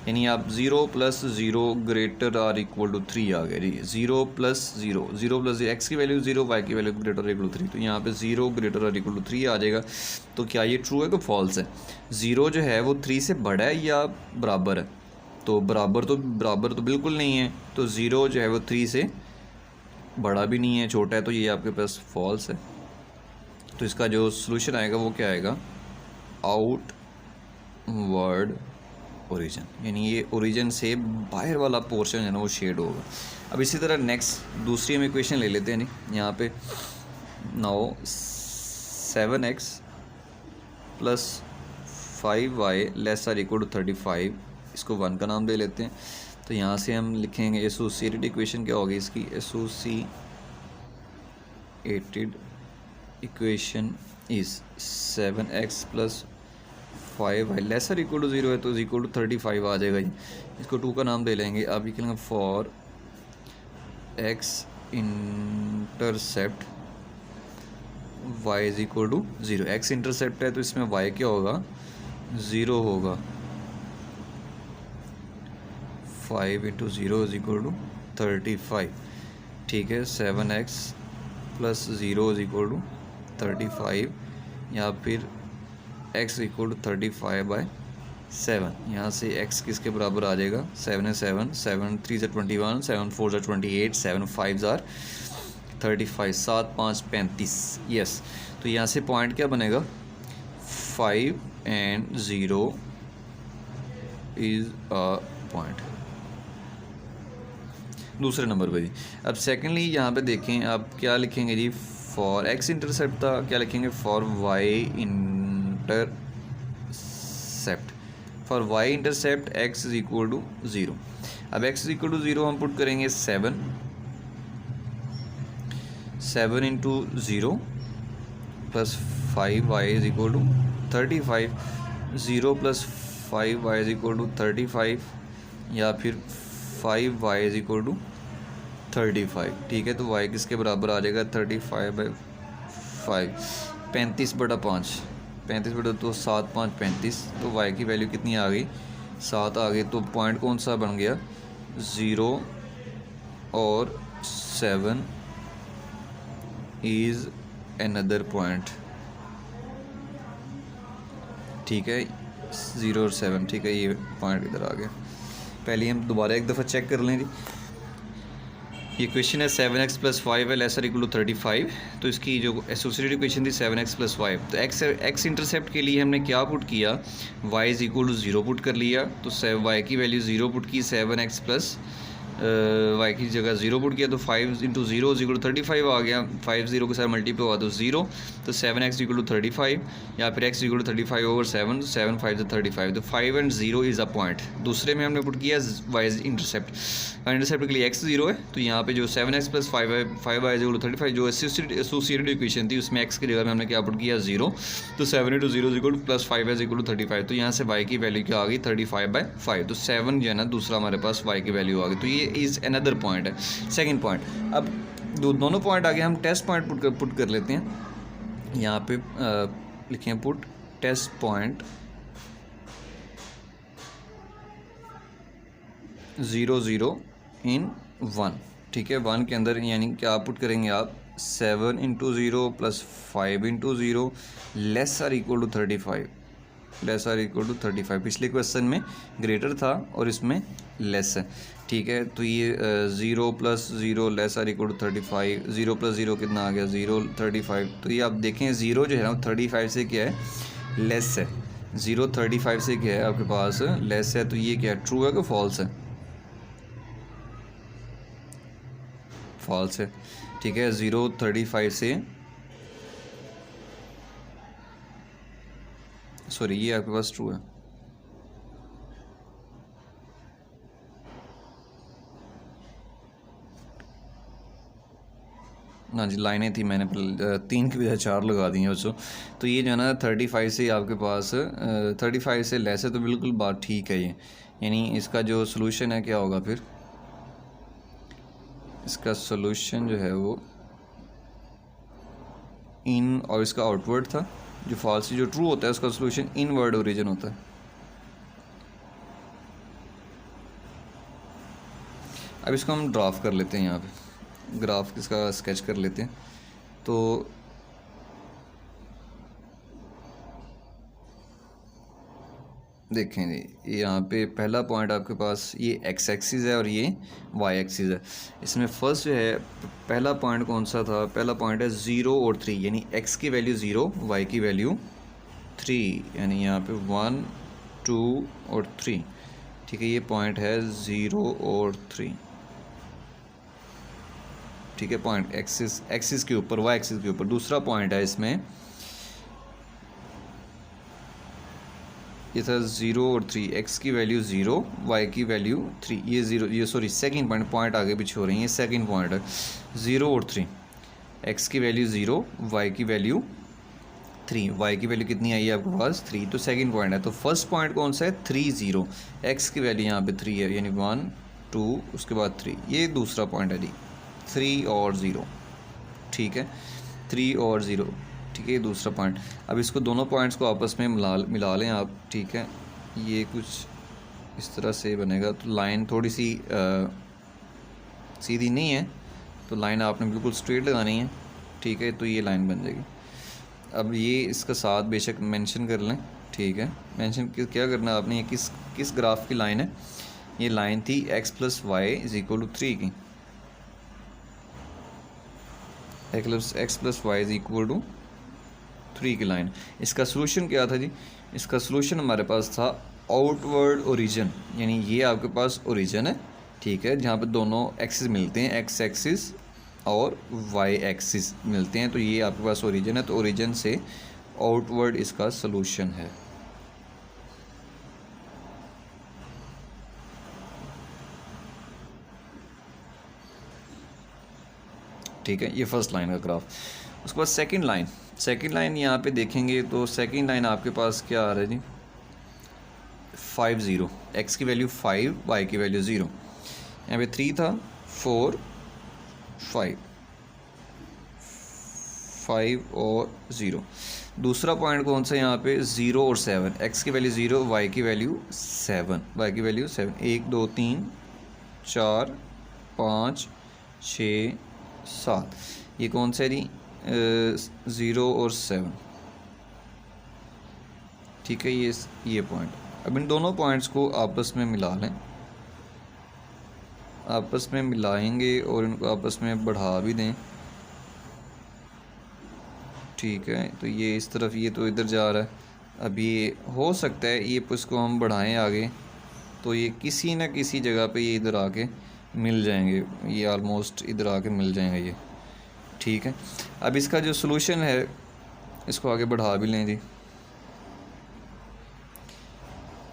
यानी आप 0 plus 0 greater or equal to 3 आ गए जी, 0 प्लस 0, 0 प्लस एक्स की वैल्यू 0, वाई की वैल्यू ग्रेटर इक्वल टू 3, तो यहाँ पे 0 ग्रेटर आर इक्वल टू 3 आ जाएगा। तो क्या ये ट्रू है कि फॉल्स है, 0 जो है वो 3 से बड़ा है या बराबर है, तो बराबर तो बिल्कुल नहीं है, तो 0 जो है वो 3 से बड़ा भी नहीं है, छोटा है, तो ये आपके पास फॉल्स है। तो इसका जो सोल्यूशन आएगा वो क्या आएगा, आउटवर्ड ओरिजिन, यानी ये ओरिजिन से बाहर वाला पोर्शन है ना वो शेड होगा। अब इसी तरह नेक्स्ट दूसरी हम इक्वेशन ले लेते हैं नहीं, यहाँ पे now 7x plus 5y less or equal to 35, इसको 1 का नाम दे लेते हैं। तो यहाँ से हम लिखेंगे एसोसिएटेड इक्वेशन क्या होगी इसकी, associated equation is 7x plus 5y lesser equal to 0 है तो इक्वल टू 35 आ जाएगा जी, इसको 2 का नाम दे लेंगे। अब लिखेंगे for x intercept y is equal to 0, x intercept है तो इसमें y क्या होगा, 0 होगा, 5 इंटू 0 इज इक्वल टू 35, ठीक है। 7x plus 0 is equal to 35, या फिर x इक्वल टू 35/7, यहाँ से x किसके बराबर आ जाएगा, 7 है 7, 7 3 21, 7 4 28, 7 5 35, 7 5 35, यस। तो यहाँ से पॉइंट क्या बनेगा, 5 and 0 इज़ अ पॉइंट, दूसरे नंबर पे जी। अब सेकेंडली यहाँ पे देखें आप क्या लिखेंगे जी, फॉर x इंटरसेप्ट था, क्या लिखेंगे, for y intercept, for y intercept x is equal to 0। अब x इज इक्वल टू 0 हम पुट करेंगे 7 into 0 plus 5y is equal to 35, 0 plus 5y is equal to 35, या फिर 5y इज इक्वल टू 35, ठीक है। तो y किसके बराबर आ जाएगा, 35/5, 35/5, 35 तो 7 5 35, तो y की वैल्यू कितनी आ गई, 7 आ गई। तो पॉइंट कौन सा बन गया, 0 और 7 इज़ अनदर पॉइंट, ठीक है, 0 और 7, ठीक है, ये पॉइंट इधर आ गया। पहले हम दोबारा एक दफ़ा चेक कर लें जी, ये क्वेश्चन है 7x प्लस 5 है लेसर इक्वल टू 35, तो इसकी जो एसोसिएटेड इक्वेशन थी 7x प्लस 5, तो x इंटरसेप्ट के लिए हमने क्या पुट किया, y is equal to 0 put कर लिया, तो y की वैल्यू 0 पुट की, 7x प्लस y की जगह 0 पुट किया, तो 5 इंटू 0 इज इक्वल टू 35 आ गया, 5 0 के साथ मल्टीप्लाई हुआ तो 0, तो 7x इक्वल टू 35, या फिर x इक्वल टू 35 ओवर 7, 7 5 35, तो 5 एंड 0 इज़ अ पॉइंट। दूसरे में हमने पुट किया y इंटरसेप्ट, इंटरसेप्ट के लिए x 0 है, तो यहाँ पे जो 7x प्लस 5 है, 5y इज इक्वल टू 35, जो एसोसिएटेड इक्वेशन थी उसमें x की जगह में हमने क्या पुट किया, 0, तो 7 into 0 is equal to plus 5 is equal to 35, तो यहाँ से y की वैल्यू क्या आ गई, 35/5, तो 7 जो है ना दूसरा हमारे पास y की वैल्यू आ गई, तो ये इज़ अनदर पॉइंट है, सेकंड पॉइंट। अब दोनों पॉइंट आगे हम टेस्ट पॉइंट पुट कर लेते हैं। यहाँ पे लिखें पुट टेस्ट पॉइंट 0 0 इन 1, ठीक है। 1 के अंदर यानी क्या पुट करेंगे आप 7 into 0 plus 5 into 0 less or equal to 35, less or equal to 35। पिछले क्वेश्चन में ग्रेटर था और इसमें लेस है, ठीक है। तो ये 0 plus 0 less or equal to 35, 0 plus 0 कितना आ गया 0, 35। तो ये आप देखें 0 जो है ना 35 से क्या है लेस है, 0 35 से क्या है आपके पास लेस है। तो ये क्या है ट्रू है कि फॉल्स है, फॉल्स है, ठीक है। 0 35 से सॉरी ये आपके पास ट्रू है। ना जी लाइनें थी, मैंने 3 की बजाय 4 लगा दी हैं बच्चों। तो ये जो है ना 35 से आपके पास 35 से लेस है, तो बिल्कुल बात ठीक है ये। यानी इसका जो सोल्यूशन है क्या होगा फिर, इसका सोल्यूशन जो है वो इन और इसका आउटवर्ड था, जो फॉल्स जो ट्रू होता है उसका सोल्यूशन इनवर्ड ओरिजिन होता है। अब इसको हम ड्राफ्ट कर लेते हैं, यहाँ पे ग्राफ इसका स्केच कर लेते हैं। तो देखें जी यहाँ पे पहला पॉइंट आपके पास ये एक्स एक्सिस है और ये वाई एक्सिस है। इसमें फर्स्ट जो है पहला पॉइंट कौन सा था, पहला पॉइंट है 0 और 3, यानी एक्स की वैल्यू 0 वाई की वैल्यू 3, यानी यहाँ पे 1 2 और 3, ठीक है। ये पॉइंट है 0 और 3, ठीक है। पॉइंट एक्सिस के ऊपर, वाई एक्सिस के ऊपर। दूसरा पॉइंट है इसमें ये था 0 और 3, एक्स की वैल्यू 0 वाई की वैल्यू 3, ये 0 ये सॉरी सेकंड पॉइंट आगे पीछे हो रही है, ये सेकंड पॉइंट है 0 और 3, एक्स की वैल्यू 0 वाई की वैल्यू 3, वाई की वैल्यू कितनी आई है आपके पास 3, तो सेकंड पॉइंट है। तो फर्स्ट पॉइंट कौन सा है 3 0, एक्स की वैल्यू यहाँ पे 3 है, यानी 1 2 उसके बाद 3, ये दूसरा पॉइंट है जी 3 और 0, ठीक है। 3 और 0, ठीक है, ये दूसरा पॉइंट। अब इसको दोनों पॉइंट्स को आपस में मिला लें आप, ठीक है। ये कुछ इस तरह से बनेगा। तो लाइन थोड़ी सी सीधी नहीं है, तो लाइन आपने बिल्कुल स्ट्रेट लगानी है, ठीक है। तो ये लाइन बन जाएगी। अब ये इसका साथ बेशक मेंशन कर लें, ठीक है। मेंशन क्या करना है आपने, ये किस ग्राफ की लाइन है, ये लाइन थी x plus Y is equal to 3 की, x plus Y is equal to 3 की लाइन। इसका सोल्यूशन क्या था जी, इसका सोल्यूशन हमारे पास था आउटवर्ड ओरिजिन, यानी ये आपके पास ओरिजिन है, ठीक है, जहाँ पे दोनों एक्सिस मिलते हैं, एक्स एक्सिस और वाई एक्सिस मिलते हैं, तो ये आपके पास ओरिजिन है। तो ओरिजिन से आउटवर्ड इसका सोल्यूशन है, ठीक है। ये फर्स्ट लाइन का ग्राफ। उसके बाद सेकंड लाइन यहाँ पे देखेंगे तो सेकंड लाइन आपके पास क्या आ रहा है जी 5 0, एक्स की वैल्यू 5 वाई की वैल्यू 0, यहाँ पे 3 था 4 5 और 0। दूसरा पॉइंट कौन सा यहाँ पे 0 और 7, एक्स की वैल्यू 0 वाई की वैल्यू 7, वाई की वैल्यू 7, 1 2 3 4 5 6 7, ये कौन सा है जी 0 और 7, ठीक है। ये पॉइंट, अब इन दोनों पॉइंट्स को आपस में मिला लें, आपस में मिलाएंगे और इनको आपस में बढ़ा भी दें, ठीक है। तो ये इस तरफ, ये तो इधर जा रहा है, अब ये हो सकता है ये इसको हम बढ़ाएं आगे, तो ये किसी न किसी जगह पे ये इधर आके मिल जाएंगे, ये ऑलमोस्ट इधर आके मिल जाएंगे ये, ठीक है। अब इसका जो सोल्यूशन है इसको आगे बढ़ा भी लें जी,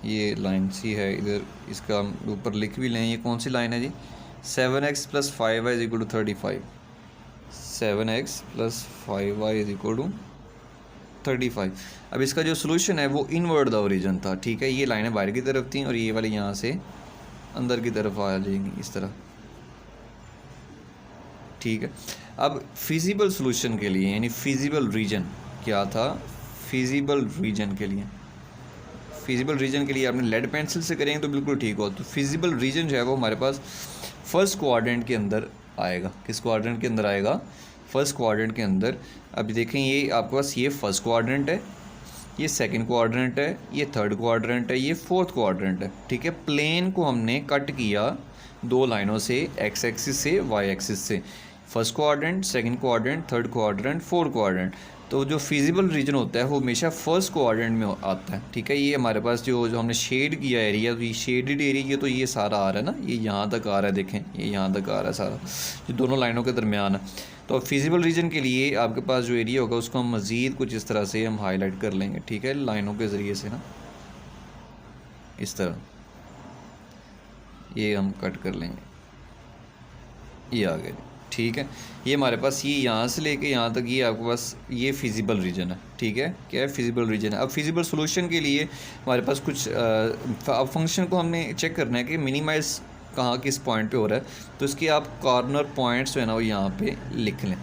ये लाइन सी है इधर, इसका ऊपर लिख भी लें, ये कौन सी लाइन है जी 7x plus 5y is equal to 35, 7x plus 5y is equal to 35। अब इसका जो सोल्यूशन है वो इनवर्ड द ओरिजिन था, ठीक है। ये लाइनें बाहर की तरफ थी और ये वाली यहाँ से अंदर की तरफ आ जाएंगी इस तरह, ठीक है। अब फिजिबल सोल्यूशन के लिए, यानी फिजिबल रीजन, क्या था, फिजिबल रीजन के लिए। फिजिबल रीजन के लिए आपने लेड पेंसिल से करेंगे तो बिल्कुल ठीक हो। तो फिजिबल रीजन जो है वो हमारे पास फर्स्ट क्वाड्रेंट के अंदर आएगा। किस क्वाड्रेंट के अंदर आएगा, फर्स्ट क्वाड्रेंट के अंदर। अब देखें ये आपके पास ये फर्स्ट क्वाड्रेंट है, ये सेकंड क्वाड्रेंट है, ये थर्ड क्वाड्रेंट है, ये फोर्थ क्वाड्रेंट है, ठीक है। प्लेन को हमने कट किया दो लाइनों से, एक्स एक्सिस से, वाई एक्सिस से। First quadrant, second quadrant, third quadrant, fourth quadrant. तो जो फिजिबल रीजन होता है वो हमेशा फर्स्ट क्वाड्रेंट में आता है, ठीक है। ये हमारे पास जो हमने शेड किया एरिया, तो ये शेडेड एरिया, ये तो ये सारा आ रहा है ना, ये यहाँ तक आ रहा है, देखें ये यहाँ तक आ रहा है सारा, जो दोनों लाइनों के दरमियान है। तो फिजिबल रीजन के लिए आपके पास जो एरिया होगा उसको हम मज़ीद कुछ इस तरह से हम हाईलाइट कर लेंगे, ठीक है, लाइनों के ज़रिए से ना, इस तरह ये हम कट कर लेंगे, ये आ गया, ठीक है। ये हमारे पास ये यहाँ से लेके यहाँ तक ये आपके पास ये फिजिबल रीजन है, ठीक है। क्या है, फिजिबल रीजन है। अब फिजिबल सॉल्यूशन के लिए हमारे पास कुछ अब फंक्शन को हमने चेक करना है कि मिनिमाइज़ कहाँ किस पॉइंट पे हो रहा है। तो इसके आप कॉर्नर पॉइंट्स जो है ना वो यहाँ पे लिख लें,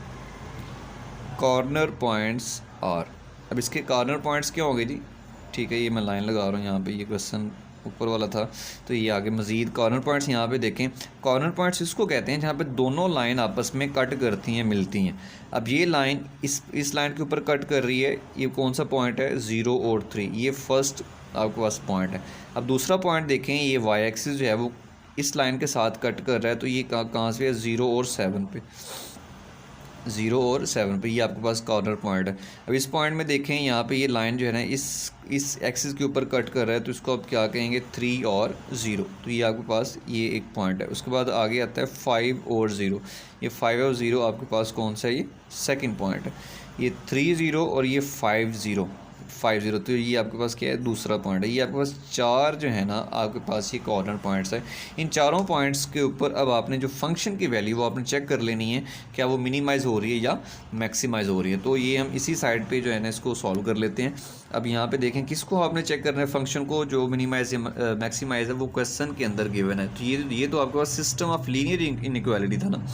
कॉर्नर पॉइंट्स आर। अब इसके कॉर्नर पॉइंट्स क्या होंगे जी, ठीक है, ये मैं लाइन लगा रहा हूँ यहाँ पे, ये क्वेश्चन ऊपर वाला था तो ये आगे मज़ीद कॉर्नर पॉइंट्स यहाँ पे देखें। कॉर्नर पॉइंट्स इसको कहते हैं जहाँ पे दोनों लाइन आपस में कट करती हैं, मिलती हैं। अब ये लाइन इस लाइन के ऊपर कट कर रही है, ये कौन सा पॉइंट है, 0 और 3, ये फर्स्ट आपके पास पॉइंट है। अब दूसरा पॉइंट देखें, ये वाई एक्सिस जो है वो इस लाइन के साथ कट कर रहा है, तो ये कहाँ से है, 0 और 7 पे, 0 और 7 पे ये आपके पास कॉर्नर पॉइंट है। अब इस पॉइंट में देखें यहाँ पे ये लाइन जो है ना इस एक्सिस के ऊपर कट कर रहा है, तो इसको आप क्या कहेंगे, 3 और 0, तो ये आपके पास ये एक पॉइंट है। उसके बाद आगे आता है 5 और 0, ये 5 और 0 आपके पास कौन सा है, ये सेकंड पॉइंट है। ये 3 0 और ये 5 0, तो ये आपके पास क्या है, दूसरा पॉइंट है। ये आपके पास चार जो है ना आपके पास ये कॉर्नर पॉइंट्स है। इन चारों पॉइंट्स के ऊपर अब आपने जो फंक्शन की वैल्यू वो आपने चेक कर लेनी है, क्या वो मिनिमाइज़ हो रही है या मैक्सिमाइज़ हो रही है। तो ये हम इसी साइड पे जो है ना इसको सॉल्व कर लेते हैं। अब यहाँ पे देखें किसको आपने चेक करना है, फंक्शन को, जो मिनिमाइज या मैक्सिमाइज है वो क्वेश्चन के अंदर गिवन है। तो ये तो आपके पास सिस्टम ऑफ लीनियर इनइक्वालिटी था ना,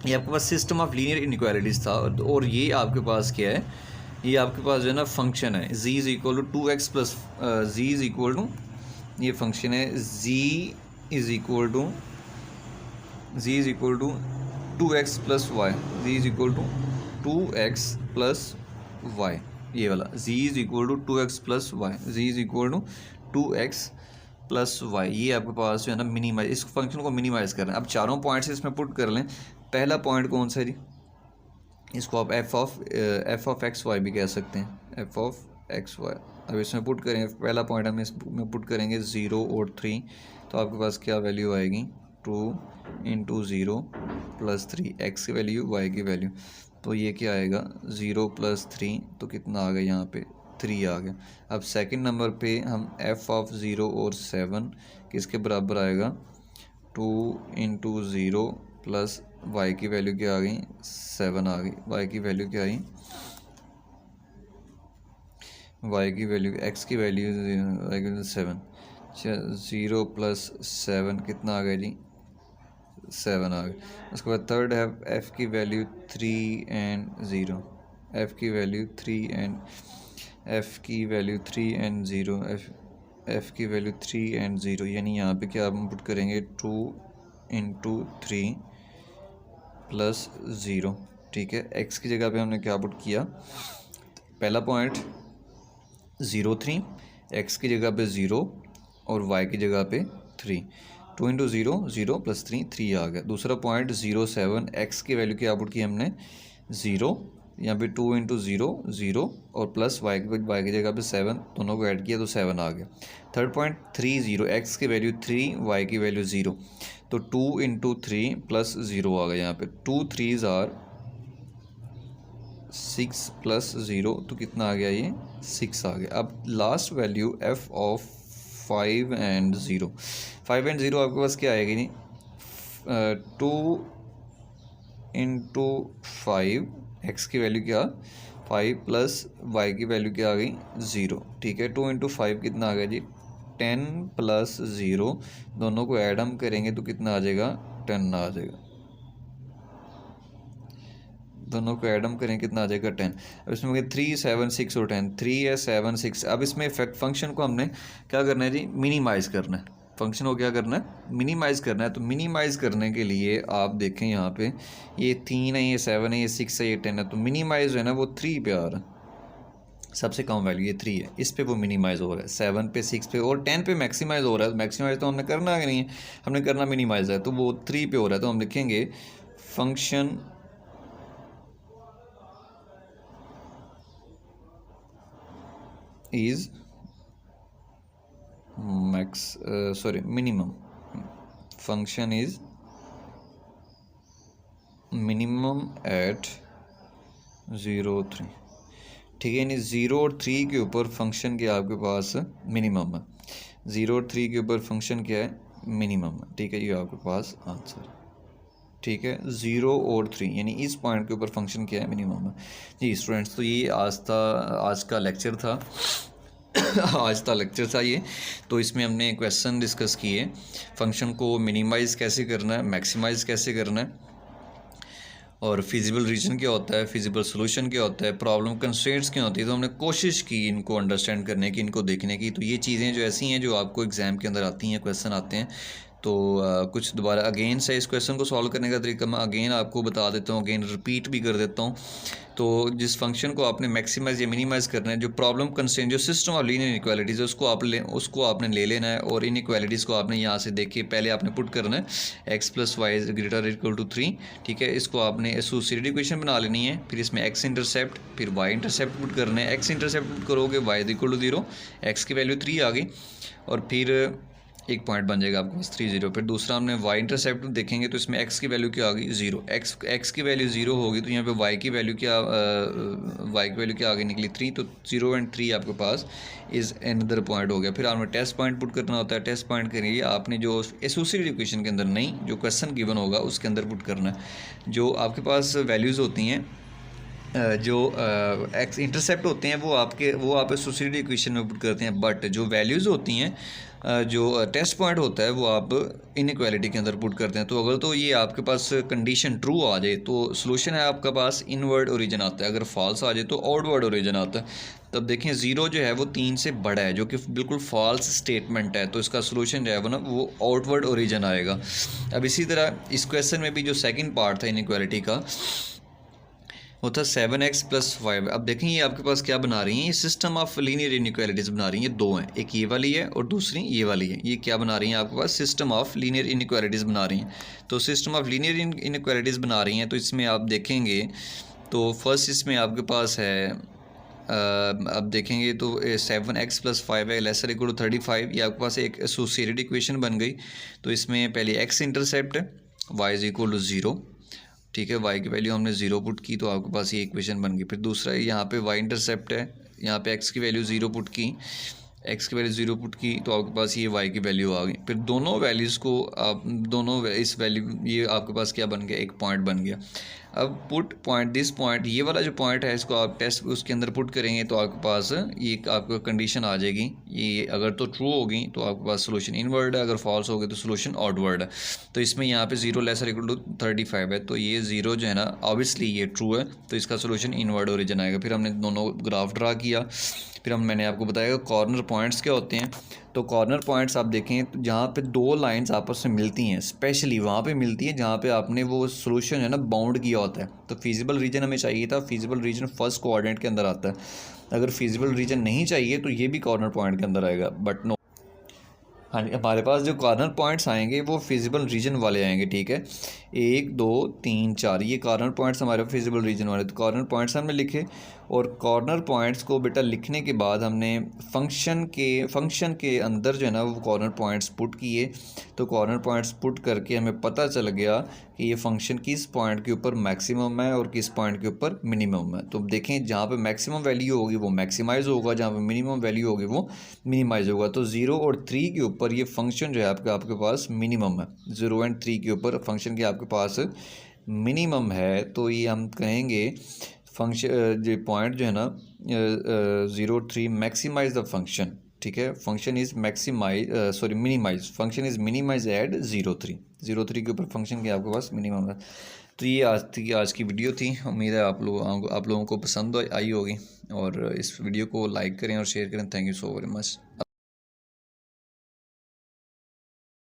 ये आपके पास सिस्टम ऑफ लीनियर इनइक्वालिटीज़ था। और ये आपके पास क्या है, ये आपके पास जो है ना फंक्शन है z is equal to 2x plus z is equal to, ये फंक्शन है z is equal to 2x plus y, z is equal to 2x plus y, ये वाला z is equal to 2x plus y, z is equal to 2x plus y। ये आपके पास जो है ना minimise, इस फंक्शन को मिनिमाइज़ करना है। अब चारों पॉइंट्स इसमें पुट कर लें। पहला पॉइंट कौन सा है जी, इसको आप एफ ऑफ एक्स वाई भी कह सकते हैं, एफ ऑफ एक्स वाई। अब इसमें पुट करेंगे, पहला पॉइंट हम इसमें पुट करेंगे 0 और 3, तो आपके पास क्या वैल्यू आएगी, 2 इंटू 0 प्लस 3, एक्स की वैल्यू वाई की वैल्यू, तो ये क्या आएगा 0 प्लस 3, तो कितना आ गया यहाँ पे 3 आ गया। अब सेकंड नंबर पे हम एफ ऑफ 0 और 7 किसके बराबर आएगा, 2 इंटू 0 प्लस y की वैल्यू क्या आ गई, 7 आ गई। y की वैल्यू क्या आई, y की वैल्यू, x की वैल्यू 7, 0 प्लस 7 कितना आ गया जी, 7 आ गया। उसके बाद थर्ड है f की वैल्यू 3 एंड 0, f की वैल्यू 3 एंड 0, f की वैल्यू 3 एंड 0, यानी यहाँ पे क्या हम पुट करेंगे, 2 इंटू 3 प्लस 0, ठीक है। x की जगह पे हमने क्या पुट किया, पहला पॉइंट 0 3, x की जगह पे 0 और y की जगह पे 3, 2 इंटू 0 0 प्लस 3 3 आ गया। दूसरा पॉइंट 0 7, x की वैल्यू क्या पुट की हमने 0, यहाँ पे 2 इंटू 0 0 और प्लस y की जगह पे 7, दोनों को ऐड किया तो 7 आ गया। थर्ड पॉइंट 3 0, x की वैल्यू 3, y की वैल्यू 0, तो 2 इंटू 3 प्लस 0 आ गया। यहाँ पे 2 3s आर 6 प्लस 0, तो कितना आ गया, ये 6 आ गया। अब last value f of 5 and 0, 5 and 0 आपके पास क्या आएगी नहीं, 2 इंटू 5, एक्स की वैल्यू क्या 5 प्लस वाई की वैल्यू क्या आ गई 0, ठीक है। 2 इंटू 5 कितना आ गया जी, 10 प्लस 0, दोनों को ऐड हम करेंगे तो कितना आ जाएगा, 10 आ जाएगा। दोनों को एडम करें कितना आ जाएगा 10। अब इसमें 3 7 6 और 10, 3 है 7 6। अब इसमें फंक्शन को हमने क्या करना है जी, मिनिमाइज़ करना है। फंक्शन को क्या करना है, मिनिमाइज़ करना है। तो मिनिमाइज़ करने के लिए आप देखें यहाँ पे ये 3 है, ये 7 है, ये 6 है, ये 10 है, तो मिनिमाइज़ है ना वो 3 पे आ रहा है। सबसे कम वैल्यू ये 3 है, इस पे वो मिनिमाइज़ हो रहा है। 7 पे 6 पे और 10 पे मैक्सिमाइज़ हो रहा है। मैक्सिमाइज़ तो हमने करना नहीं है, हमने करना मिनिमाइज़ है, तो वो 3 पे हो रहा है। तो हम लिखेंगे function is minimum. Function is minimum at 0 3। ठीक है, यानी 0 और 3 के ऊपर फंक्शन क्या आपके पास मिनिमम है। 0 और 3 के ऊपर फंक्शन क्या है, मिनिमम है। ठीक है, ये आपके पास आंसर। ठीक है, 0 और 3 यानी इस पॉइंट के ऊपर फंक्शन क्या है, मिनिमम है। जी स्टूडेंट्स, तो ये आज का लेक्चर था आज का लेक्चर था ये। तो इसमें हमने क्वेश्चन डिस्कस किए, फंक्शन को मिनिमाइज़ कैसे करना है, मैक्सिमाइज़ कैसे करना है, और फिजिबल रीजन क्या होता है, फिजिबल सोल्यूशन क्या होता है, प्रॉब्लम कंस्ट्रेंट्स क्या होती है। तो हमने कोशिश की इनको अंडरस्टैंड करने की, इनको देखने की। तो ये चीज़ें जो ऐसी हैं जो आपको एग्ज़ाम के अंदर आती हैं, क्वेश्चन आते हैं। तो कुछ दोबारा अगेन से इस क्वेश्चन को सॉल्व करने का तरीका मैं अगेन आपको बता देता हूँ, अगेन रिपीट भी कर देता हूँ। तो जिस फंक्शन को आपने मैक्सिमाइज या मिनिमाइज़ करना है, जो प्रॉब्लम कंस्ट्रेंट, जो सिस्टम ऑफ लीनियर इनइक्वालिटीज़ है, उसको आपने ले लेना है। और इनइक्वालिटीज़ को आपने यहाँ से देखिए पहले आपने पुट करना है, x + y > 3। ठीक है, इसको आपने एसोसिएटेड इक्वेशन बना लेनी है। फिर इसमें x इंटरसेप्ट, फिर y इंटरसेप्ट पुट करना है। x इंटरसेप्ट पुट करोगे y = 0, x की वैल्यू 3 आ गई, और फिर एक पॉइंट बन जाएगा आपके पास 3 0। फिर दूसरा हमने y इंटरसेप्ट देखेंगे तो इसमें x की वैल्यू क्या आ गई, 0। x की वैल्यू 0 होगी तो यहाँ पे y की वैल्यू क्या आ गई, निकली 3। तो 0 और 3 आपके पास इज़ अनदर पॉइंट हो गया। फिर आपने टेस्ट पॉइंट पुट करना होता है। टेस्ट पॉइंट के लिए आपने जो एसोसिएटेड इक्वेशन के अंदर नहीं, जो क्वेश्चन गिवन होगा उसके अंदर पुट करना है। जो आपके पास वैल्यूज़ होती हैं, जो एक्स इंटरसेप्ट होते हैं, वो आप एसोसिएटेड इक्वेशन में पुट करते हैं। बट जो वैल्यूज़ होती हैं, जो टेस्ट पॉइंट होता है, वो आप इनइक्वालिटी के अंदर पुट करते हैं। तो अगर तो ये आपके पास कंडीशन ट्रू आ जाए तो सॉल्यूशन है आपका पास इनवर्ड ओरिजिन आता है, अगर फॉल्स आ जाए तो आउटवर्ड ओरिजिन आता है। तब देखें 0 जो है वो 3 से बड़ा है, जो कि बिल्कुल फॉल्स स्टेटमेंट है, तो इसका सॉल्यूशन जो है वो ना वो आउटवर्ड ओरिजिन आएगा। अब इसी तरह इस क्वेश्चन में भी जो सेकंड पार्ट था इनइक्वालिटी का, वो था 7x + 5। अब देखें ये आपके पास क्या बना रही हैं, ये सिस्टम ऑफ लीनियर इनइक्वालिटीज़ बना रही हैं। ये दो हैं, एक ये वाली है और दूसरी ये वाली है। ये क्या बना रही हैं, आपके पास सिस्टम ऑफ लीनियर इनइक्वालिटीज़ बना रही हैं। तो सिस्टम ऑफ लीनियर इनइक्वालिटीज़ बना रही हैं, तो इसमें आप देखेंगे तो फर्स्ट इसमें आपके पास है, अब देखेंगे तो 7x + 5 है <= 35। ये आपके पास एक एसोसिएटेड इक्वेशन बन गई। तो इसमें पहले x इंटरसेप्ट है, y = 0। ठीक है, y की वैल्यू हमने 0 पुट की तो आपके पास ये इक्वेशन बन गई। फिर दूसरा यहाँ पे y इंटरसेप्ट है, यहाँ पे x की वैल्यू 0 पुट की, x की वैल्यू 0 पुट की, तो आपके पास ये y की वैल्यू आ गई। फिर दोनों वैल्यूज़ को आप इस वैल्यू, ये आपके पास क्या बन गया, एक पॉइंट बन गया। अब पुट पॉइंट, दिस पॉइंट, ये वाला जो पॉइंट है, इसको आप टेस्ट उसके अंदर पुट करेंगे तो आपके पास ये आपको कंडीशन आ जाएगी। ये अगर तो ट्रू होगी तो आपके पास सोल्यूशन इनवर्ड है, अगर फॉल्स होगी तो सोल्यूशन आउटवर्ड है। तो इसमें यहाँ पे 0 <= 35 है, तो ये 0 जो है ना ऑब्वियसली ये ट्रू है, तो इसका सोल्यूशन इनवर्ड ओरिजिन आएगा। फिर हमने दोनों ग्राफ ड्रा किया। फिर मैंने आपको बताया कॉर्नर पॉइंट्स क्या होते हैं। तो कॉर्नर पॉइंट्स आप देखें तो जहाँ पे दो लाइंस आपस में मिलती हैं, स्पेशली वहाँ पे मिलती है जहाँ पे आपने वो सोल्यूशन है ना बाउंड किया होता है। तो फिजिबल रीजन हमें चाहिए था, फिजिबल रीजन फर्स्ट कोऑर्डिनेट के अंदर आता है। अगर फिजिबल रीजन नहीं चाहिए तो ये भी कॉर्नर पॉइंट के अंदर आएगा, बट नो। हाँ, हमारे पास जो कॉर्नर पॉइंट्स आएंगे वो फिजिबल रीजन वाले आएंगे। ठीक है, 1 2 3 4 ये कॉर्नर पॉइंट्स हमारे फिजिबल रीजन वाले। तो कॉर्नर पॉइंट्स हमने लिखे, और कॉर्नर पॉइंट्स को बेटा लिखने के बाद हमने फंक्शन के अंदर जो है ना वो कॉर्नर पॉइंट्स पुट किए। तो कॉर्नर पॉइंट्स पुट करके हमें पता चल गया कि ये फंक्शन किस पॉइंट के ऊपर मैक्सिमम है और किस पॉइंट के ऊपर मिनिमम है। तो देखें जहाँ पे मैक्सिमम वैल्यू होगी वो मैक्सिमाइज़ होगा, जहाँ पे मिनिमम वैल्यू होगी वो मिनिमाइज़ होगा। तो 0 और 3 के ऊपर ये फंक्शन जो है आपके पास मिनिमम है। 0 और 3 के ऊपर फंक्शन के आपके पास मिनिमम है। तो ये हम कहेंगे फंक्शन जो पॉइंट जो है ना 0 3 मैक्सिमाइज द फंक्शन। ठीक है, function is minimize, function is minimize at 0 3 के ऊपर फंक्शन के आपके पास मिनिमम है। तो तो ये आज की वीडियो थी। उम्मीद है आप लोगों को पसंद आई होगी, और इस वीडियो को लाइक करें और शेयर करें। Thank you so very much.